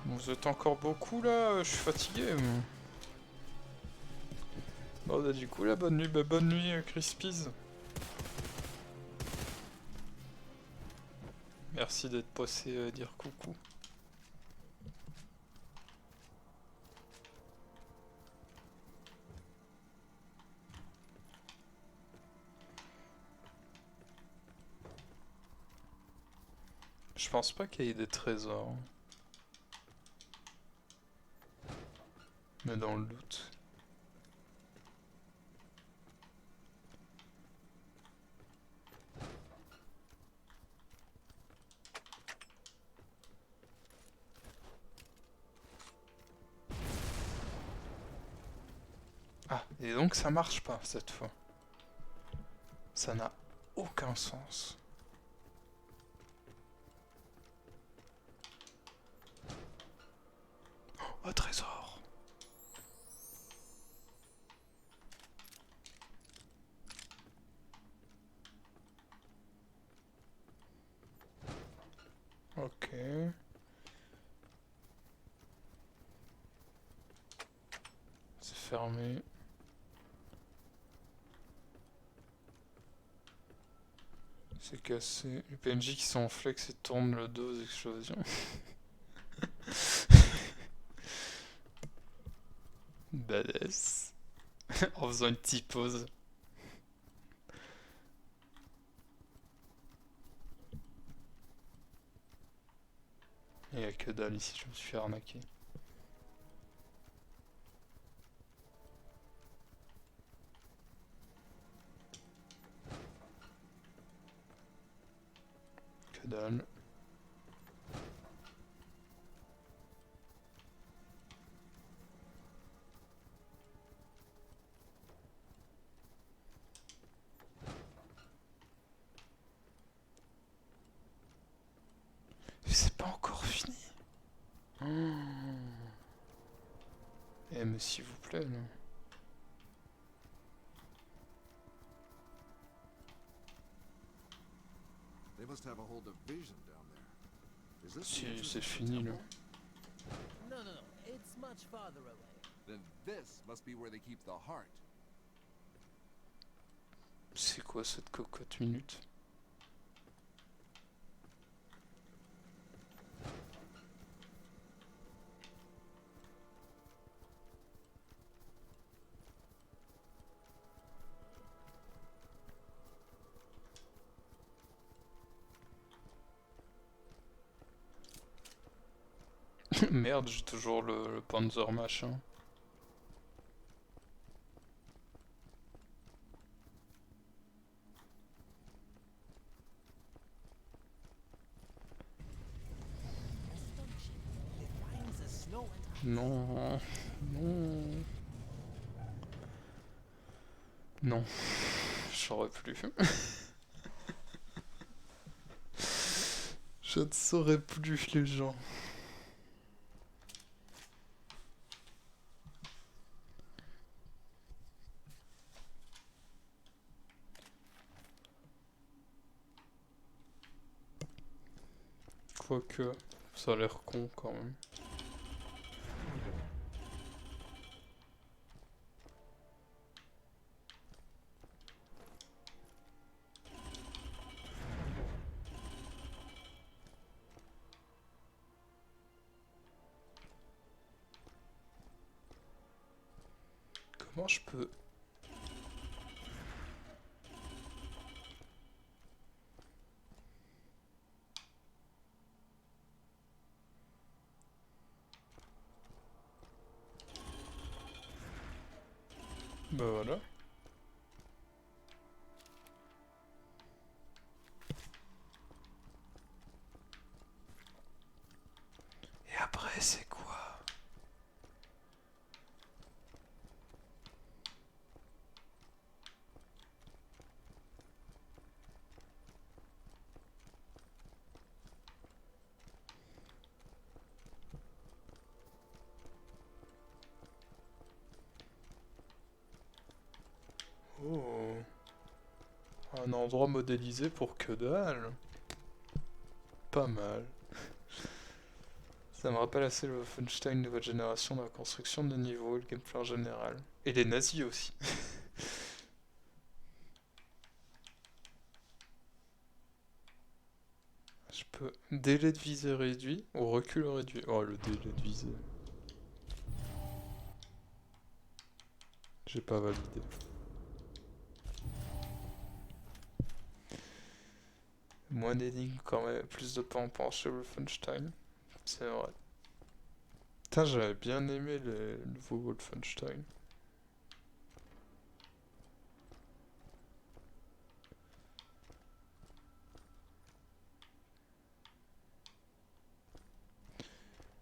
Bon, vous êtes encore beaucoup là, je suis fatigué. Moi. Bon, bah, du coup, là, bonne nuit, Crispies. Merci d'être passé dire coucou. Je pense pas qu'il y ait des trésors. Mais dans le doute. Ah, et donc ça marche pas cette fois. Ça n'a aucun sens. Oh, trésor! Ok. C'est fermé. C'est cassé. Les PNJ qui sont en flex et tournent le dos aux explosions. Badass. En faisant une petite pause. Il y a que dalle ici, je me suis fait arnaquer. Que dalle. C'est pas encore fini. Eh mais s'il vous plaît, là. They must have a whole division down there. Is this the Si entrance c'est to the fini là. temple? No, no, no. It's much farther away. Then this must be where they keep the heart. C'est quoi cette cocotte minute? Merde, j'ai toujours le Panzer machin. Astonishing. It finds the snow and ice. Non, non, non, j'aurais plus. Je ne saurais plus les gens. Quoique, ça a l'air con quand même. Comment je peux... Bah voilà. Et après c'est quoi? Oh. Un endroit modélisé pour que dalle. Pas mal. Ça me rappelle assez le Wolfenstein nouvelle génération dans la construction de niveau et le gameplay en général. Et les nazis aussi. Je peux... Délai de visée réduit ou recul réduit. Oh, le délai de visée. J'ai pas validé. Moins d'énigmes quand même, plus de pampan chez Wolfenstein. C'est vrai. Putain, j'avais bien aimé les nouveaux Wolfenstein.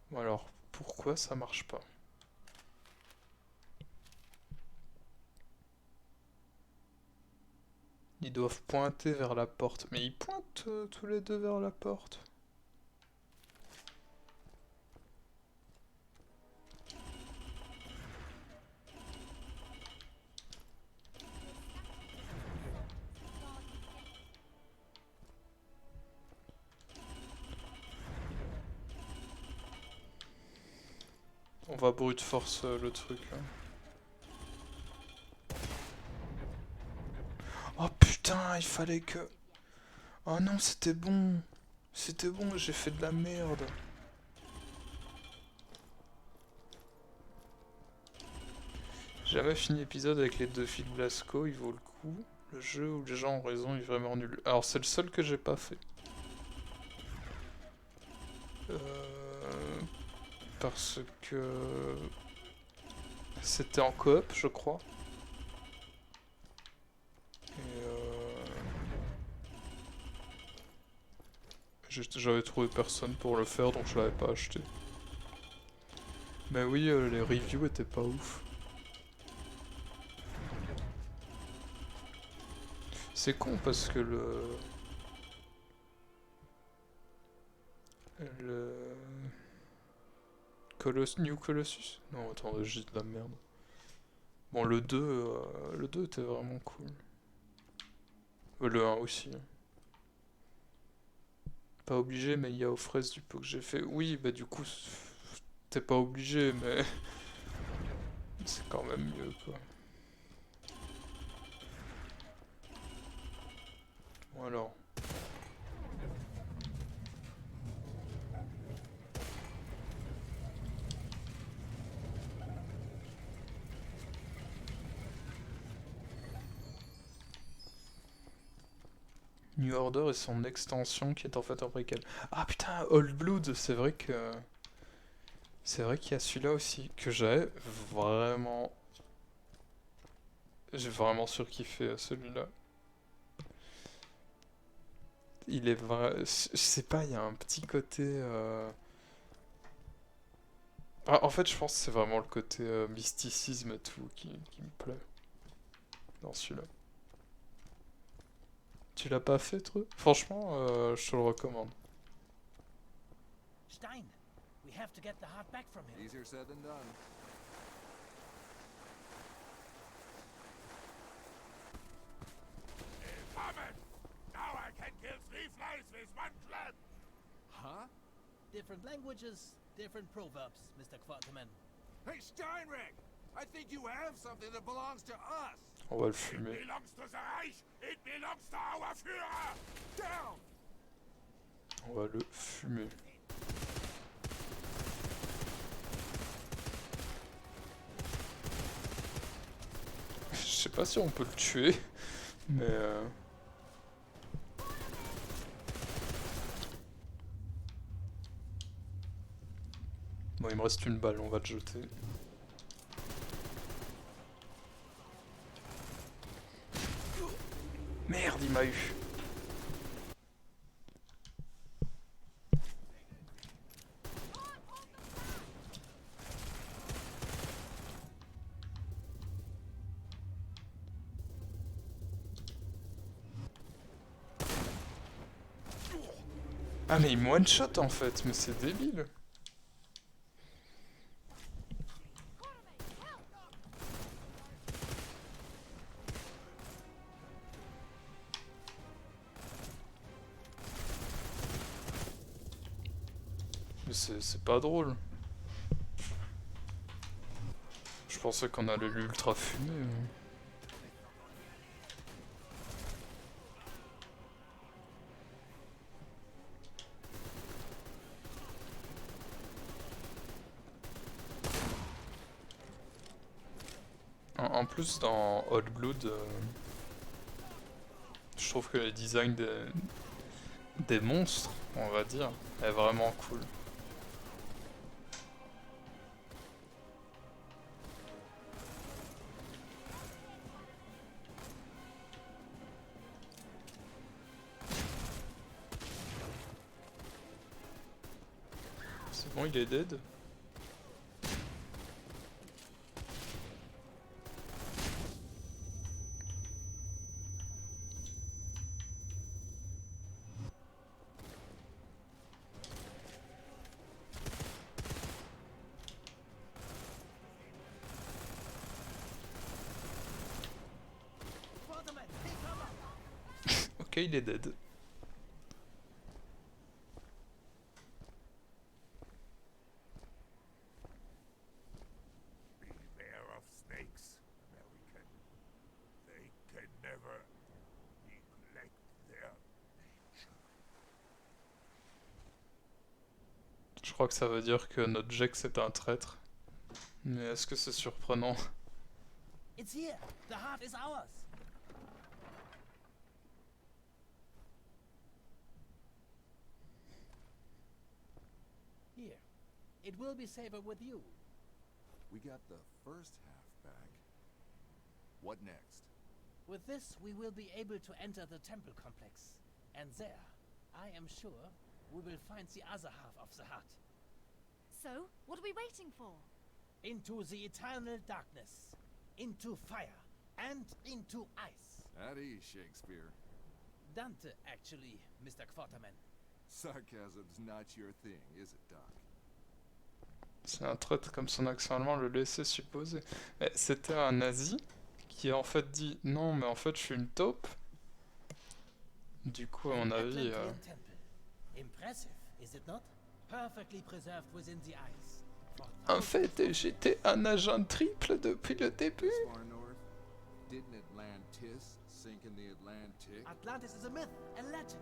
Bon alors, pourquoi ça marche pas? Ils doivent pointer vers la porte. Mais ils pointent tous les deux vers la porte. On va brute force le truc là. Oh putain, il fallait que... Oh non, c'était bon. C'était bon, j'ai fait de la merde. J'ai jamais fini l'épisode avec les deux filles de Blasco, il vaut le coup. Le jeu où les gens ont raison est vraiment nul. Alors c'est le seul que j'ai pas fait. Parce que... C'était en coop, je crois. J'avais trouvé personne pour le faire, donc je l'avais pas acheté. Mais oui, les reviews étaient pas ouf. C'est con parce que New Colossus? Non, attends, j'ai de la merde. Bon, le 2 était vraiment cool. Le 1 aussi. Pas obligé, mais il y a aux fraises du peu que j'ai fait. Oui, bah du coup, t'es pas obligé, mais c'est quand même mieux, quoi. Bon alors. New Order et son extension qui est en fait un préquel. Ah putain, Old Blood, c'est vrai que... C'est vrai qu'il y a celui-là aussi, que j'avais vraiment... J'ai vraiment surkiffé celui-là. Il est vrai... Je sais pas, il y a un petit côté... Ah, en fait, je pense que c'est vraiment le côté mysticisme et tout qui me plaît dans celui-là. Tu l'as pas fait, truc? Franchement, je te le recommande. Stein, we have to get the heart back from him. Easier said than done. Coming! Now I can kill 3 flies with 1 club! Huh? Different languages, different proverbs, Mr. Quarterman. Hey, Steinrich! I think you have something that belongs to us! On va le It fumer. belongs to the Reich! It belongs to our Führer! Down! On va le fumer. Je sais pas si on peut le tuer, mais... Bon, il me reste une balle, on va te jeter. Merde, il m'a eu. Ah mais il me one-shot en fait, mais c'est débile. Mais c'est pas drôle. Je pensais qu'on allait l'ultra fumer. En plus, dans Old Blood, je trouve que le design des monstres, on va dire, est vraiment cool. C'est bon, il est dead. Quarterman, take cover! Ok, il est dead. Beware of snakes, American. They can never neglect their nature. Je crois que ça veut dire que notre Jack c'est un traître. Mais est-ce que c'est surprenant? It's here! The heart is ours! Here. It will be safer with you. We got the first half back. What next? With this, we will be able to enter the temple complex. And there, I am sure, we will find the other half of the heart. So, what are we waiting for? Into the eternal darkness. Into fire. And into ice. At ease, Shakespeare. Dante, actually, Mr. Quarterman. Sarcasm's not your thing, is it, Doc? C'est un traître comme son accent allemand le laissait supposer. Mais c'était un nazi qui a en fait dit non mais en fait je suis une taupe. Du coup à mon An avis... Atlantean temple. Impressive, is it not? Perfectly preserved within the ice. For En fait j'étais un agent triple depuis le début. This far north? Didn't Atlantis sink in the Atlantic? Atlantis is a myth, a legend.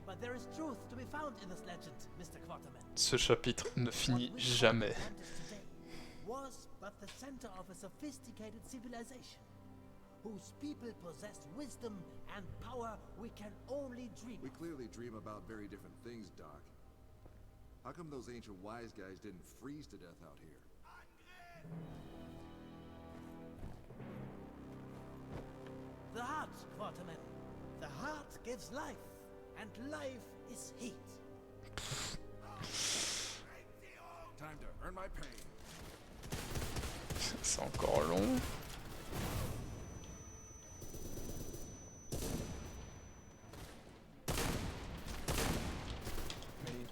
But there is truth to be found in this legend, Mr. Quarterman. Ce chapitre ne finit What we call jamais. Atlantis today was but the center of a sophisticated civilization, whose people possessed wisdom and power we can only dream We of. clearly dream about very different things, Doc. How come those ancient wise guys didn't freeze to death out here? The heart, Quarterman. The heart gives life, and life is heat. Time to earn my pay. C'est encore long. Mais...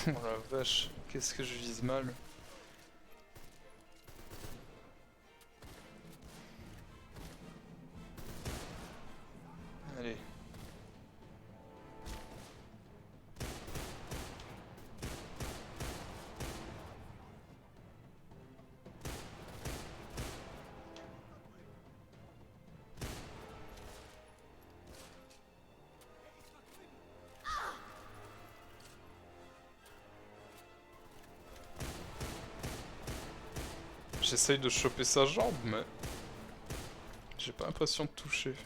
Oh la vache, qu'est-ce que je vise mal. Allez. J'essaye de choper sa jambe, mais j'ai pas l'impression de toucher.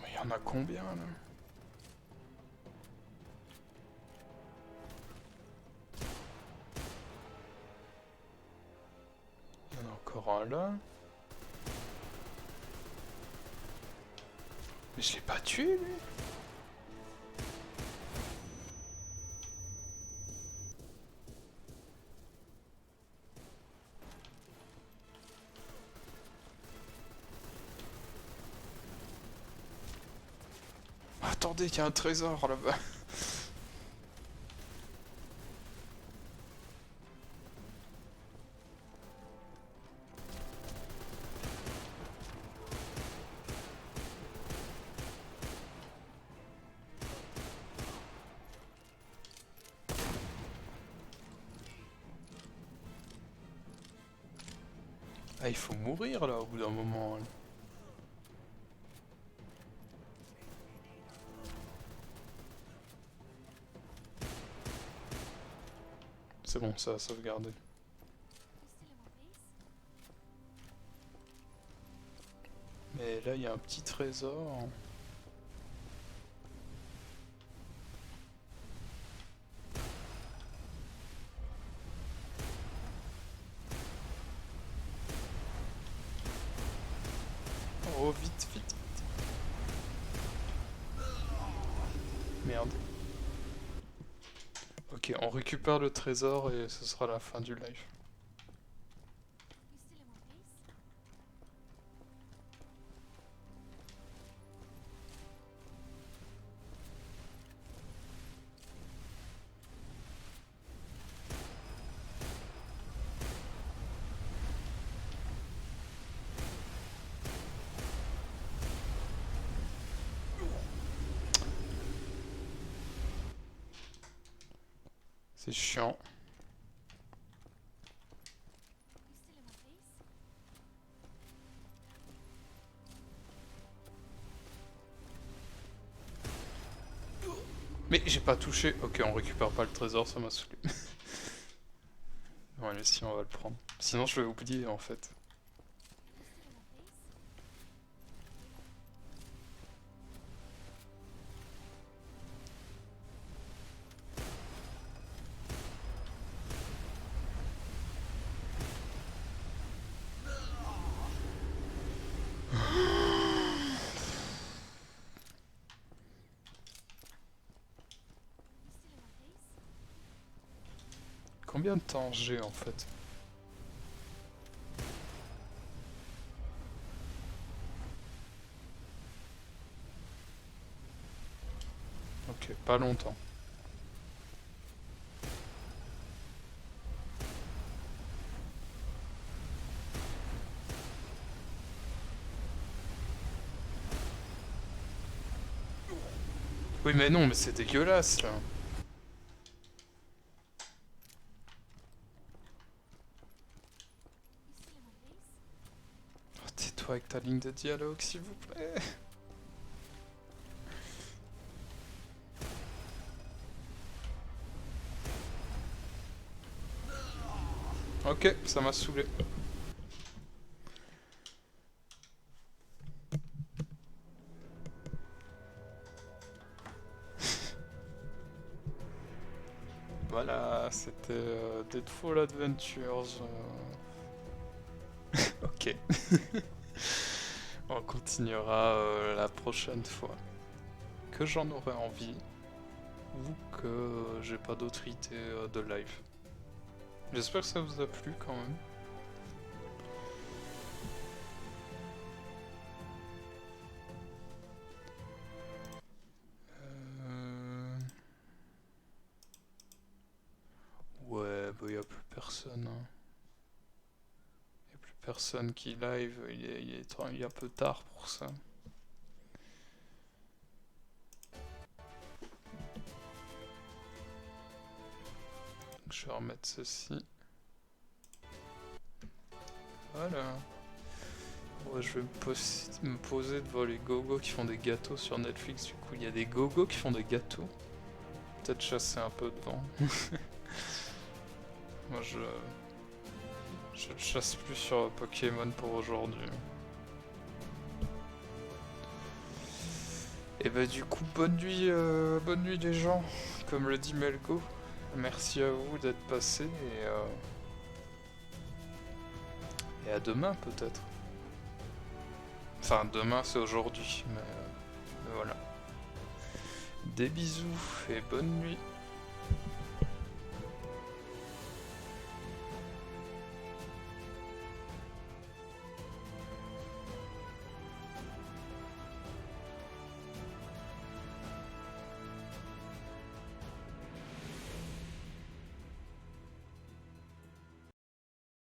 Mais il y en a combien là? avoir un là. Mais je l'ai pas tué lui. Attendez, il y a un trésor là-bas. Ah, il faut mourir là au bout d'un moment. Hein. C'est bon, ça a sauvegardé. You still in one piece? Mais là, il y a un petit trésor. Oh, vite, vite, vite. Merde. Ok, on récupère le trésor et ce sera la fin du live. You still in one piece? C'est chiant. You still in one piece? Mais j'ai pas touché. Ok, on récupère pas le trésor, ça m'a saoulé. Ouais, mais si, on va le prendre. Sinon, je vais oublier en fait. You still in one piece? You still in one piece? Combien de temps j'ai en fait? Ok, pas longtemps. Oui mais non, mais c'est dégueulasse là. You still in one piece? Oh, tais-toi avec ta ligne de dialogue s'il vous plaît. Ok, ça m'a saoulé. Voilà, c'était Deadfall Adventures. Ok. On continuera la prochaine fois. Que j'en aurai envie. Ou que j'ai pas d'autres idées de live. J'espère que ça vous a plu quand même. Ouais, bah y a plus personne. Hein. Y a plus personne qui live, il est un peu tard pour ça. Donc, je vais remettre ceci. Voilà. Ouais, je vais me poser devant les gogos qui font des gâteaux sur Netflix. Du coup, il y a des gogos qui font des gâteaux. Peut-être chasser un peu devant. Moi, je ne chasse plus sur Pokémon pour aujourd'hui. Et bah du coup, bonne nuit les gens, comme le dit Melgo. Merci à vous d'être passés Et à demain peut-être. Enfin demain c'est aujourd'hui, mais voilà. Des bisous et bonne nuit.